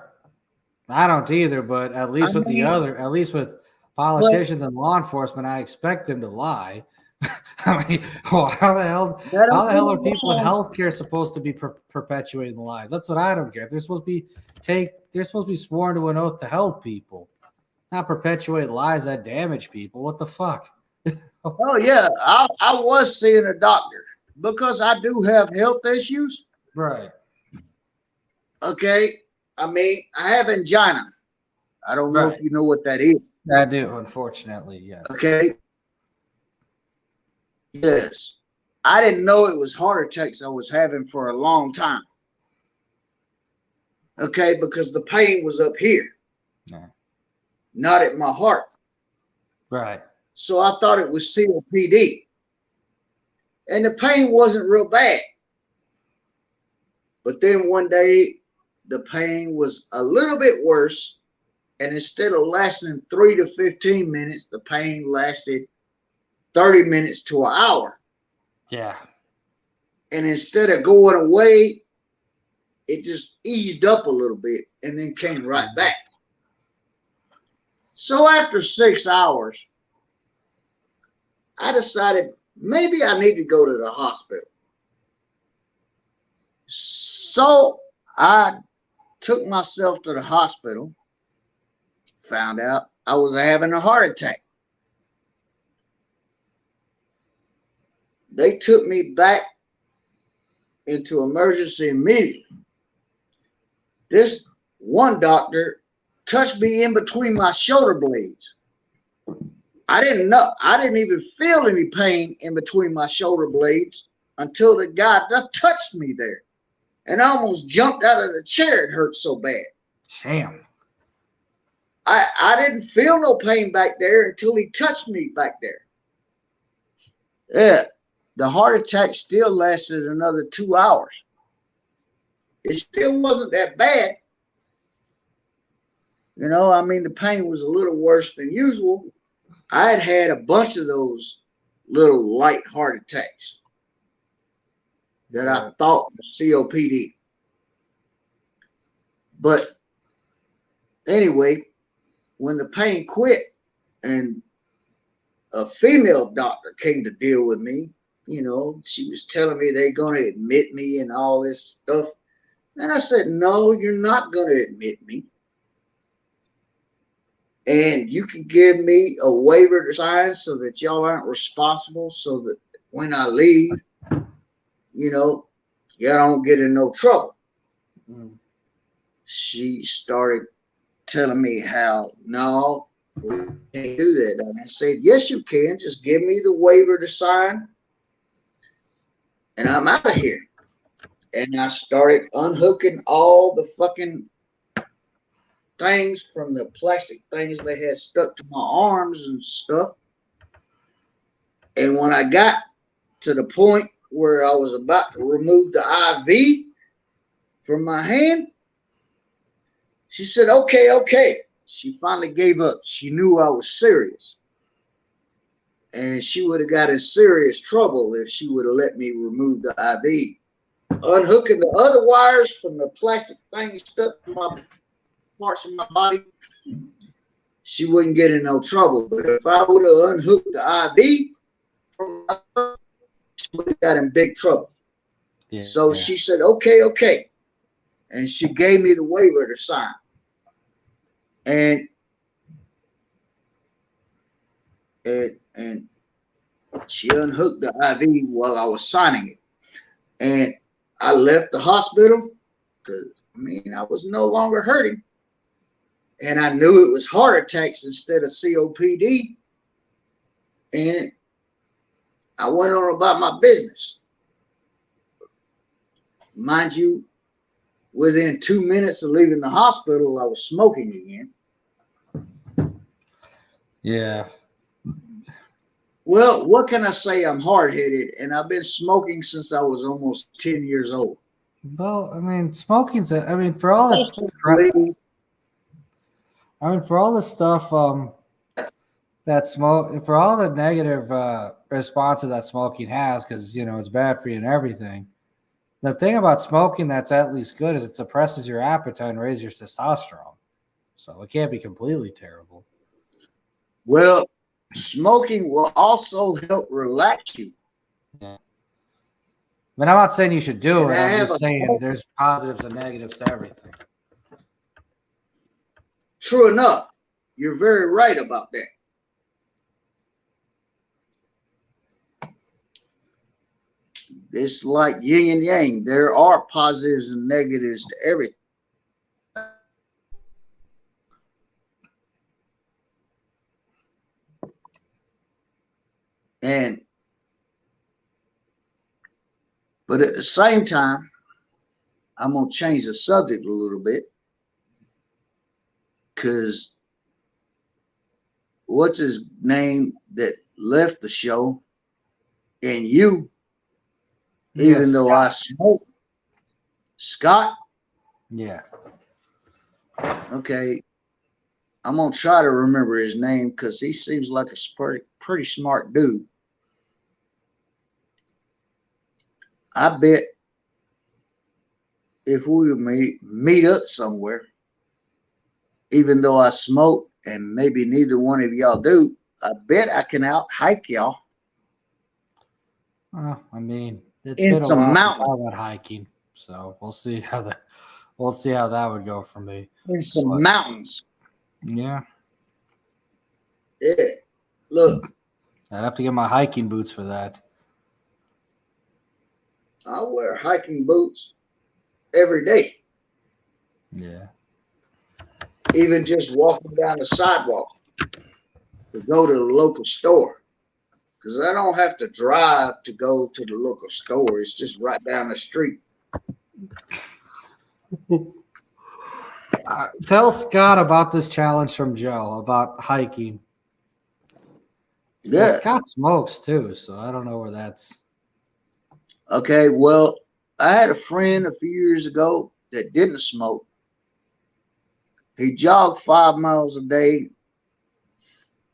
I don't either, but at least at least with politicians and law enforcement, I expect them to lie. I mean, well, how the hell are people in healthcare supposed to be perpetuating lies? That's what I don't get. They're supposed to be sworn to an oath to help people. not perpetuate lies that damage people. What the fuck? Oh yeah, I was seeing a doctor because I do have health issues. Right. Okay, I mean I have angina. I don't know Right. if you know what that is. I do, unfortunately, yes. Okay. Yes. I didn't know it was heart attacks I was having for a long time. Okay, because the pain was up here, not at my heart. Right. So I thought it was COPD. And the pain wasn't real bad. But then one day, the pain was a little bit worse. And instead of lasting 3 to 15 minutes, the pain lasted 30 minutes to an hour. Yeah. And instead of going away, it just eased up a little bit and then came right back. So after 6 hours, I decided maybe I need to go to the hospital. So I took myself to the hospital, found out I was having a heart attack. They took me back into emergency immediately. This one doctor touched me in between my shoulder blades. I didn't even feel any pain in between my shoulder blades until the guy just touched me there. And I almost jumped out of the chair. It hurt so bad. Damn. I didn't feel no pain back there until he touched me back there. Yeah, the heart attack still lasted another 2 hours. It still wasn't that bad. You know, I mean, the pain was a little worse than usual. I had had a bunch of those little light heart attacks that I thought was COPD. But anyway, when the pain quit and a female doctor came to deal with me, you know, she was telling me they're going to admit me and all this stuff. And I said, no, you're not going to admit me. And you can give me a waiver to sign so that y'all aren't responsible, so that when I leave, you know, y'all don't get in no trouble. She started telling me how, no, we can't do that. And I said, yes, you can. Just give me the waiver to sign, and I'm out of here. And I started unhooking all the fucking things from the plastic things they had stuck to my arms and stuff. And when I got to the point where I was about to remove the IV from my hand, she said, okay, okay. She finally gave up. She knew I was serious. And she would have got in serious trouble if she would have let me remove the IV. Unhooking the other wires from the plastic thing stuck to my parts of my body, she wouldn't get in no trouble. But if I would have unhooked the IV from her, she would have got in big trouble. Yeah, so she said, okay, okay. And she gave me the waiver to sign. And she unhooked the IV while I was signing it. And I left the hospital because, I mean, I was no longer hurting. And I knew it was heart attacks instead of COPD. And I went on about my business. Mind you, within 2 minutes of leaving the hospital, I was smoking again. Yeah. Well, what can I say? I'm hard-headed, and I've been smoking since I was almost 10 years old. Well, I mean, smoking's for all the for all the stuff that smoke, for all the negative responses that smoking has, because you know it's bad for you and everything. The thing about smoking that's at least good is it suppresses your appetite and raises your testosterone. So it can't be completely terrible. Well, smoking will also help relax you. Yeah. I mean, I'm not saying you should do it. I'm just saying there's positives and negatives to everything. True enough. You're very right about that. It's like yin and yang. There are positives and negatives to everything. But at the same time, I'm going to change the subject a little bit, because what's his name that left the show, and you, even though I smoke, Scott? Yeah. Okay. I'm going to try to remember his name because he seems like a pretty smart dude. I bet if we would meet up somewhere, even though I smoke and maybe neither one of y'all do, I bet I can out hike y'all. I mean, it's in been a some while since I mountains. went hiking, so we'll see how that would go for me. In some But, mountains. yeah, Yeah. Look, I'd have to get my hiking boots for that. I wear hiking boots every day. Yeah. Even just walking down the sidewalk to go to the local store. Because I don't have to drive to go to the local store. It's just right down the street. Tell Scott about this challenge from Joe about hiking. Yeah. Well, Scott smokes too, so I don't know where that's. Okay, well, I had a friend a few years ago that didn't smoke. He jogged 5 miles a day,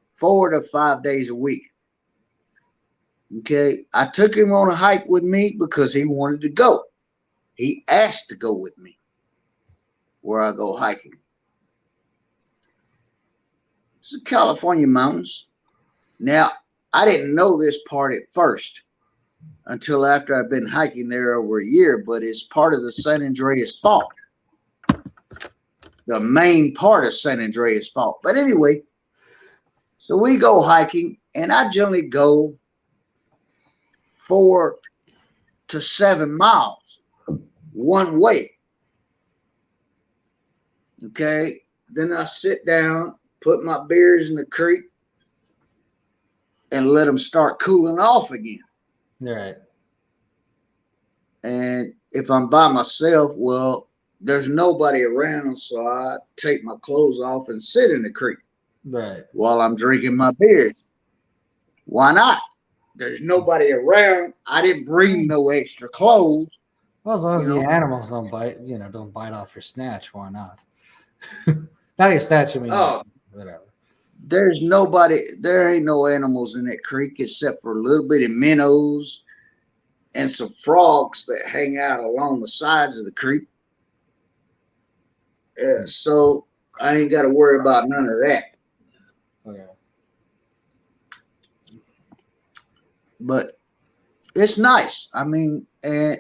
4 to 5 days a week. Okay, I took him on a hike with me because he wanted to go. He asked to go with me where I go hiking. It's the California mountains. Now, I didn't know this part at first until after I've been hiking there over a year, but it's part of the San Andreas Fault. The main part of San Andreas Fault. But anyway, so we go hiking, and I generally go 4 to 7 miles one way. Okay, then I sit down, put my beers in the creek, and let them start cooling off again. Right. And if I'm by myself, well, there's nobody around, so I take my clothes off and sit in the creek Right. while I'm drinking my beers. Why not? There's nobody around. I didn't bring no extra clothes. Well, as long as the animals don't bite off your snatch, why not? Not your snatch, I mean, Oh, whatever. there's nobody. There ain't no animals in that creek except for a little bitty minnows and some frogs that hang out along the sides of the creek. So I ain't got to worry about none of that. Okay. But it's nice. I mean, and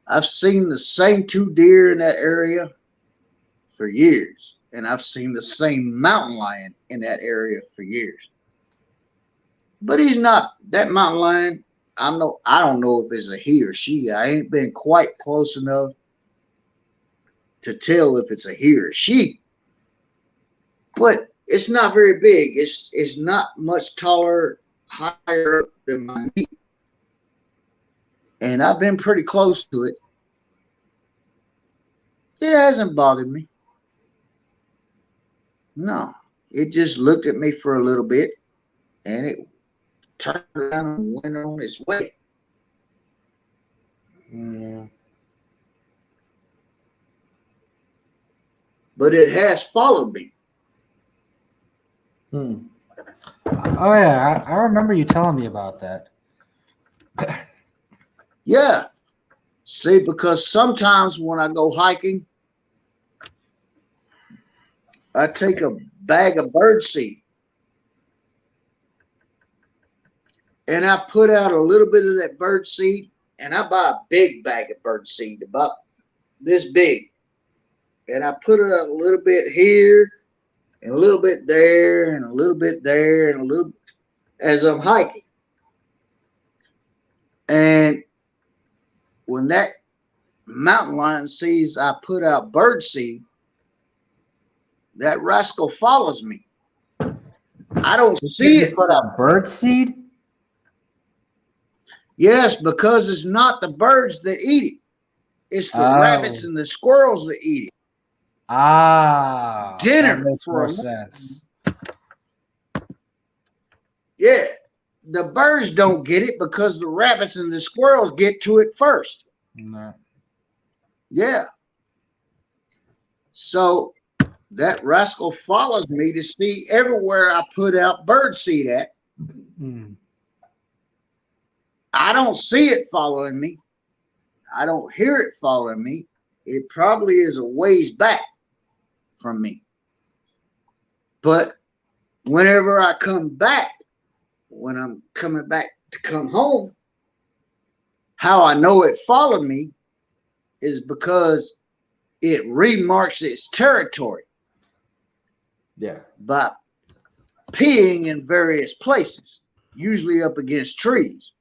I've seen the same 2 deer in that area for years. And I've seen the same mountain lion in that area for years. But he's not that mountain lion. I don't know if it's a he or she. I ain't been quite close enough to tell if it's a he or she. But it's not very big. It's not much taller, higher up than my knee. And I've been pretty close to it. It hasn't bothered me. No. It just looked at me for a little bit and it turned around and went on its way. Yeah. But it has followed me. Oh yeah, I remember you telling me about that. Yeah. See, because sometimes when I go hiking, I take a bag of birdseed and I put out a little bit of that birdseed, and I buy a big bag of birdseed, about this big. And I put it out a little bit here and a little bit there and a little bit there and a little as I'm hiking. And when that mountain lion sees I put out bird seed, that rascal follows me. I don't see it. Put out bird seed? Yes, because it's not the birds that eat it. It's the rabbits and the squirrels that eat it. Ah, Dinner that makes for more a sense. Yeah, the birds don't get it because the rabbits and the squirrels get to it first. No. Yeah. So that rascal follows me to see everywhere I put out bird seed at. Mm. I don't see it following me. I don't hear it following me. It probably is a ways back from me. But whenever I come back, when I'm coming back to come home, how I know it followed me is because it remarks its territory. Yeah. By peeing in various places, usually up against trees.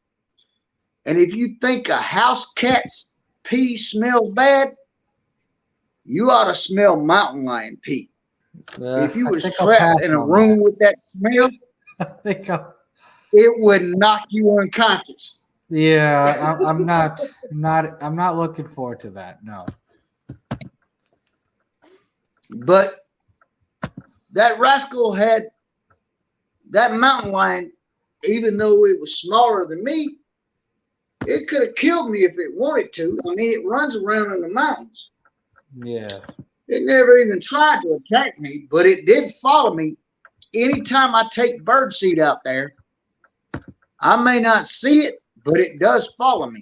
And if you think a house cat's pee smells bad, you ought to smell mountain lion pee. If you was trapped in a room with that smell, I think it would knock you unconscious. Yeah, I'm not looking forward to that. No. But that rascal had that mountain lion, even though it was smaller than me, it could have killed me if it wanted to. I mean, it runs around in the mountains. Yeah. It never even tried to attack me, but it did follow me. Anytime I take birdseed out there, I may not see it, but it does follow me.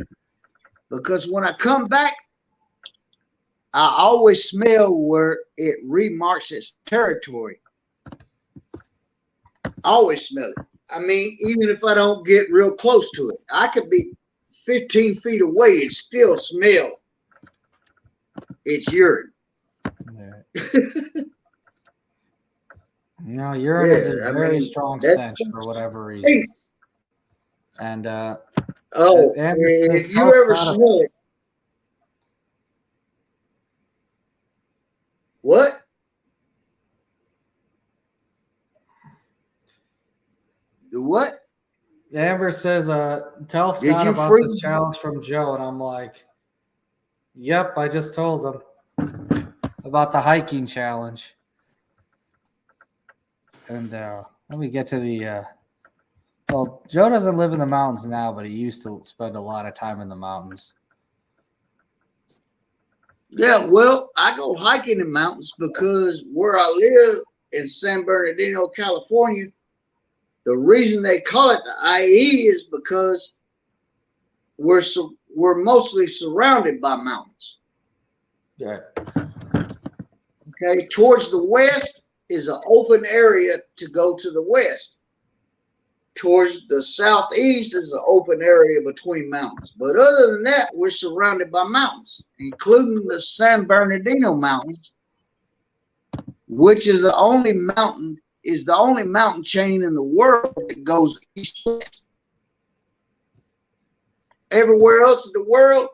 Because when I come back, I always smell where it remarks its territory. I always smell it. I mean, even if I don't get real close to it, I could be 15 feet away and still smell its urine. No, urine is a very strong stench for whatever reason. And if you ever smell it, what? The what? Amber says, tell Scott about this challenge from Joe. And I'm like, yep, I just told him about the hiking challenge. And let me get to the well, Joe doesn't live in the mountains now, but he used to spend a lot of time in the mountains. Yeah, well, I go hiking in the mountains because where I live in San Bernardino, California, the reason they call it the IE is because we're mostly surrounded by mountains. Yeah. Okay, towards the west is an open area to go to the west. Towards the southeast is an open area between mountains. But other than that, we're surrounded by mountains, including the San Bernardino Mountains, which is the only mountain chain in the world that goes east-west. Everywhere else in the world,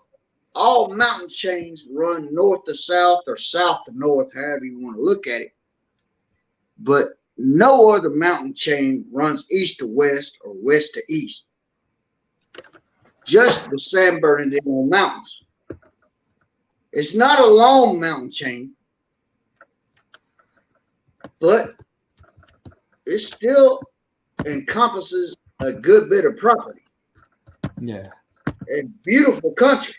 all mountain chains run north to south or south to north, however you want to look at it. But no other mountain chain runs east to west or west to east. Just the San Bernardino Mountains. It's not a long mountain chain, but it still encompasses a good bit of property. Yeah. A beautiful country.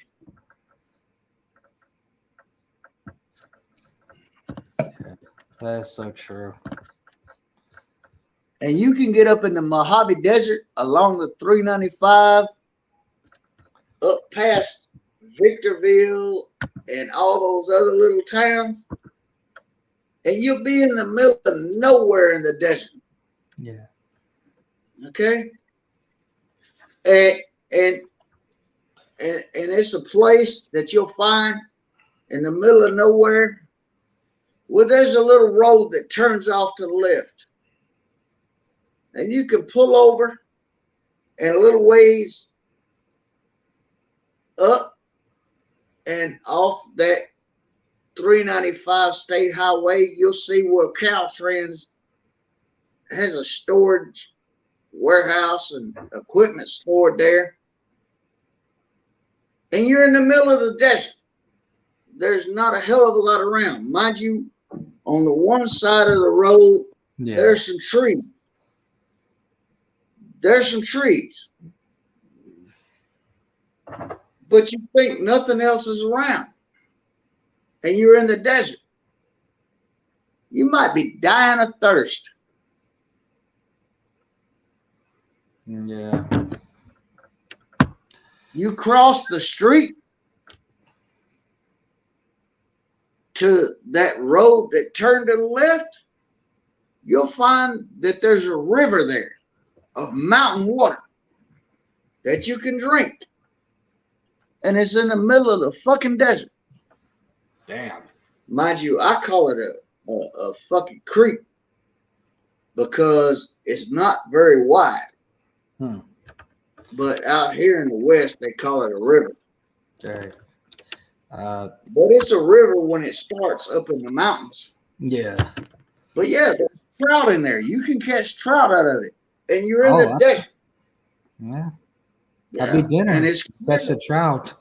That is so true. And you can get up in the Mojave Desert along the 395 up past Victorville and all those other little towns, and you'll be in the middle of nowhere in the desert. Yeah. Okay. And it's a place that you'll find in the middle of nowhere Well, there's a little road that turns off to the left. And you can pull over and a little ways up and off that 395 state highway, you'll see where Caltrans has a storage warehouse and equipment stored there. And you're in the middle of the desert. There's not a hell of a lot around. Mind you, on the one side of the road, there's some trees. There's some trees. But you think nothing else is around. And you're in the desert. You might be dying of thirst. Yeah. You cross the street to that road that turned to the left, you'll find that there's a river there of mountain water that you can drink. And it's in the middle of the fucking desert. Damn. Mind you, I call it a fucking creek because it's not very wide. But out here in the West, they call it a river. Okay. But it's a river when it starts up in the mountains. Yeah. But yeah, there's trout in there. You can catch trout out of it. And you're in the desert. Yeah. Yeah. That'd be dinner. And it's catch the trout.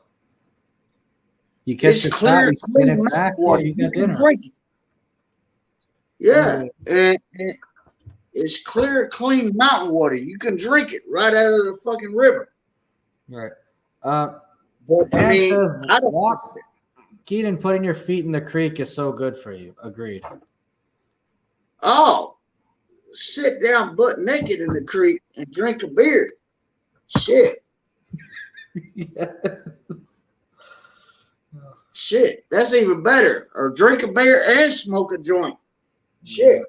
You catch the trout, you spin it back, you got dinner. Drink it. Yeah. And it's clear, clean mountain water. You can drink it right out of the fucking river. Right. But I mean, I don't walk. Keaton, putting your feet in the creek is so good for you. Agreed. Oh, sit down butt naked in the creek and drink a beer. Shit. Shit, that's even better. Or drink a beer and smoke a joint. Shit.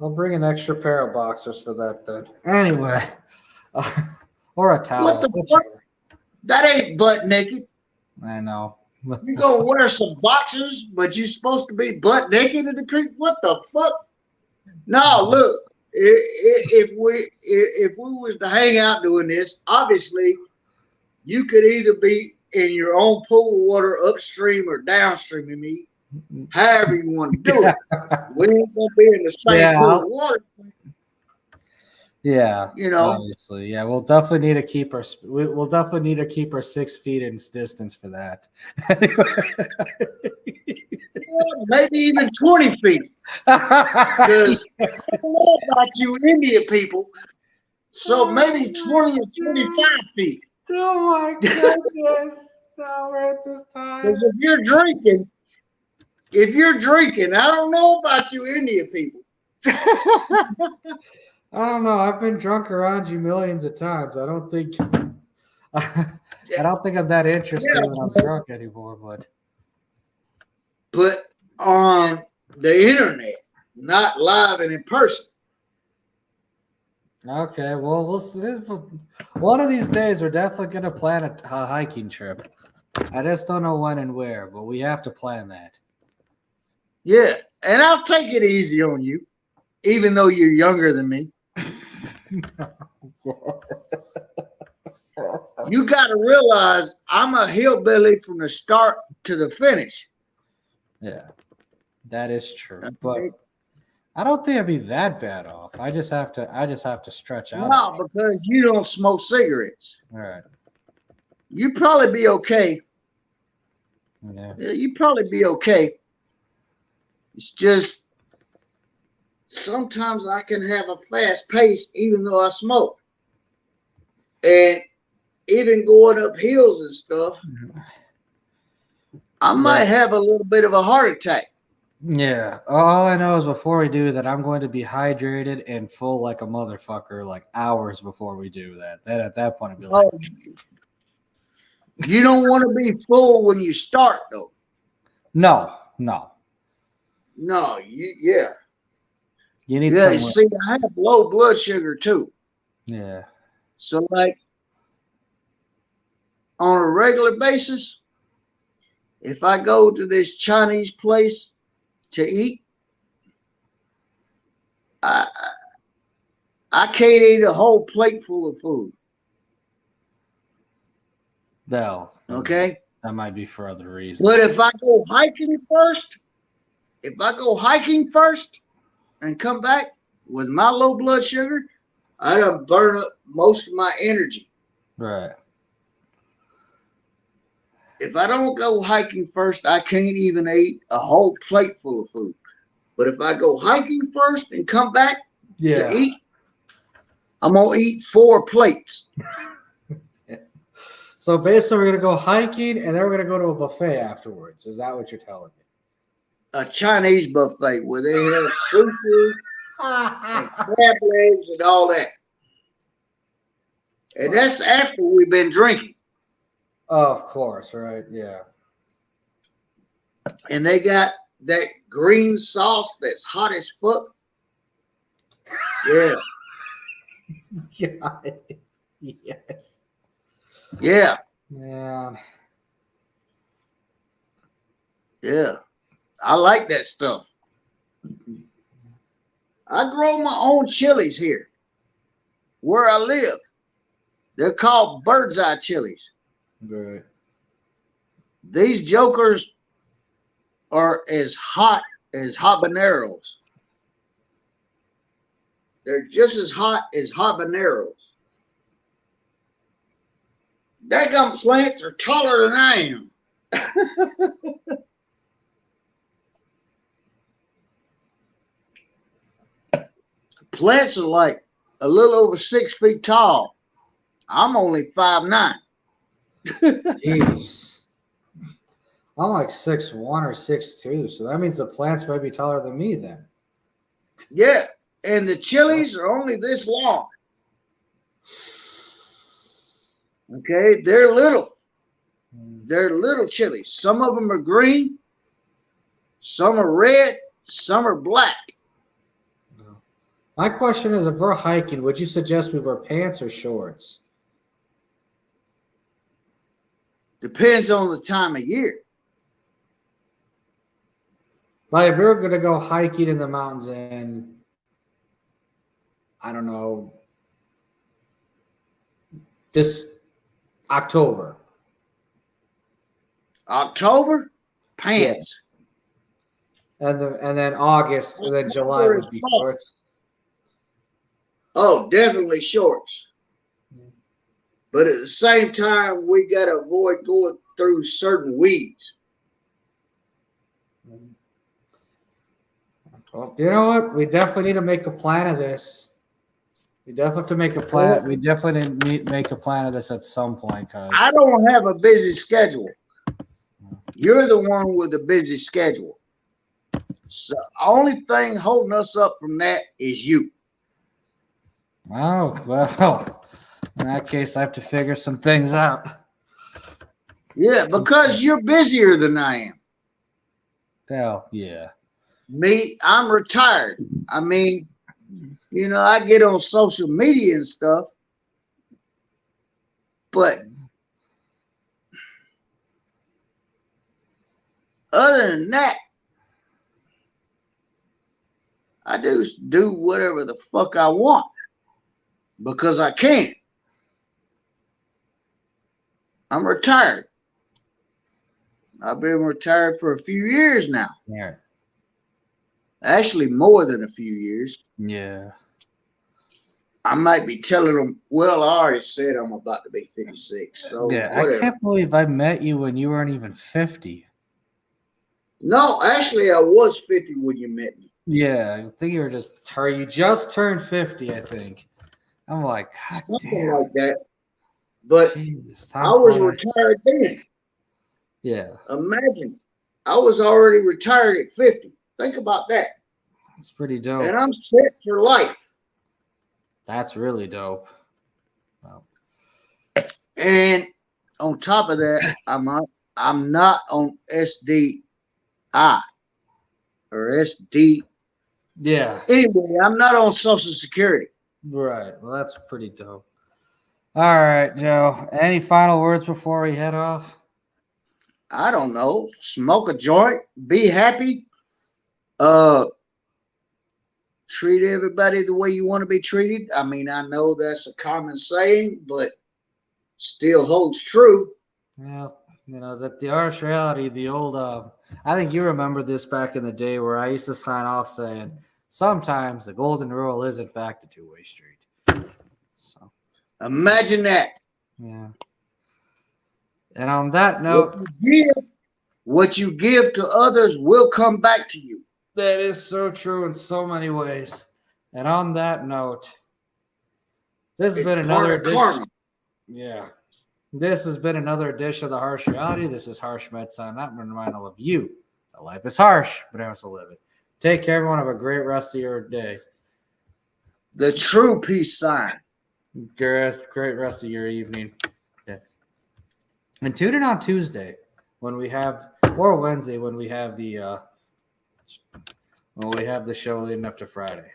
I'll bring an extra pair of boxers for that then. Anyway. Or a towel. What the fuck? That ain't butt naked. I know. You're gonna wear some boxers, but you're supposed to be butt naked in the creek? What the fuck? No, look. If we was to hang out doing this, obviously you could either be in your own pool of water upstream or downstream of me, however you want to do it. We ain't gonna be in the same pool of water. Yeah, you know, obviously, yeah, we'll definitely need to keep our 6 feet in distance for that. Maybe even 20 feet. Because I don't know about you Indian people, so maybe 20 or 25 feet. Oh my goodness! Now we're at this time. Because if you're drinking, I don't know about you Indian people. I don't know. I've been drunk around you millions of times. I don't think I'm that interested when I'm drunk anymore. But on the internet, not live and in person. Okay, well, we'll see. One of these days, we're definitely going to plan a hiking trip. I just don't know when and where, but we have to plan that. Yeah, and I'll take it easy on you, even though you're younger than me. You got to realize I'm a hillbilly from the start to the finish. Yeah, that is true. But I don't think I'd be that bad off. I just have to stretch out. No, because you don't smoke cigarettes. All right. You'd probably be okay. Yeah. You'd probably be okay. It's just sometimes I can have a fast pace even though I smoke. And even going up hills and stuff, I might have a little bit of a heart attack. Yeah. All I know is before we do that, I'm going to be hydrated and full like a motherfucker like hours before we do that. Then at that point, I'd be like, you don't want to be full when you start, though. No. No, you need you see, I have low blood sugar too. Yeah. So like on a regular basis, if I go to this Chinese place to eat, I can't eat a whole plate full of food. No. Okay. That might be for other reasons. But if I go hiking first and come back with my low blood sugar, I done burn up most of my energy. Right. If I don't go hiking first, I can't even eat a whole plate full of food. But if I go hiking first and come back to eat, I'm going to eat 4 plates. So basically, we're going to go hiking, and then we're going to go to a buffet afterwards. Is that what you're telling me? A Chinese buffet where they have sushi and crab legs and all that. And that's after we've been drinking. Of course, right? Yeah. And they got that green sauce that's hot as fuck. Yeah. God. Yes. Yeah. Man. Yeah. I like that stuff. I grow my own chilies here where I live. They're called bird's eye chilies. Right. These jokers are as hot as habaneros. They're just as hot as habaneros. Daggum plants are taller than I am. Plants are like a little over 6 feet tall. I'm only 5'9". Jeez. I'm like 6'1" or 6'2", so that means the plants might be taller than me then. Yeah, and the chilies are only this long. Okay, they're little. They're little chilies. Some of them are green, some are red, some are black. My question is, if we're hiking, would you suggest we wear pants or shorts? Depends on the time of year. Like, if we were going to go hiking in the mountains in, I don't know, this October. October, pants. Yeah. And then August, and then July would be shorts. Oh, definitely shorts. But at the same time, we got to avoid going through certain weeds. Well, you know what? We definitely need to make a plan of this. We definitely have to make a plan. We definitely need to make a plan of this at some point. I don't have a busy schedule. You're the one with a busy schedule. So the only thing holding us up from that is you. Oh, well, in that case, I have to figure some things out. Yeah, because you're busier than I am. Hell, yeah. Me, I'm retired. I mean, you know, I get on social media and stuff, but other than that, I do whatever the fuck I want because I can. I'm retired. I've been retired for a few years now. Yeah. Actually, more than a few years. Yeah. I might be telling them, well, I already said I'm about to be 56. So yeah, whatever. I can't believe I met you when you weren't even 50. No, actually, I was 50 when you met me. Yeah, I think you just turned 50, I think. I'm like, God Something damn. like that. But Jesus, I was retired then. Yeah. Imagine, I was already retired at 50. Think about that. It's pretty dope. And I'm set for life. That's really dope. Wow. And on top of that, I'm not on SDI or SD. Yeah. Anyway, I'm not on Social Security. Right. Well, that's pretty dope. All right, Joe. Any final words before we head off? I don't know. Smoke a joint. Be happy. Treat everybody the way you want to be treated. I mean, I know that's a common saying, but still holds true. Well, that the harsh reality, the old, I think you remember this back in the day where I used to sign off saying, sometimes the golden rule is in fact a two-way street. So Imagine that. yeah. And on that note, what you give to others will come back to you. that is so true in so many ways. And on that note, this has been another edition. Yeah. This has been another edition of the Harsh Reality. This is Harsh Med signing out. I'm reminding all of you that life is harsh, but I also live it. Take care, everyone. Have a great rest of your day. The true peace sign. Great rest of your evening. Yeah. And tune in on Tuesday when we have, or Wednesday when we have the show leading up to Friday.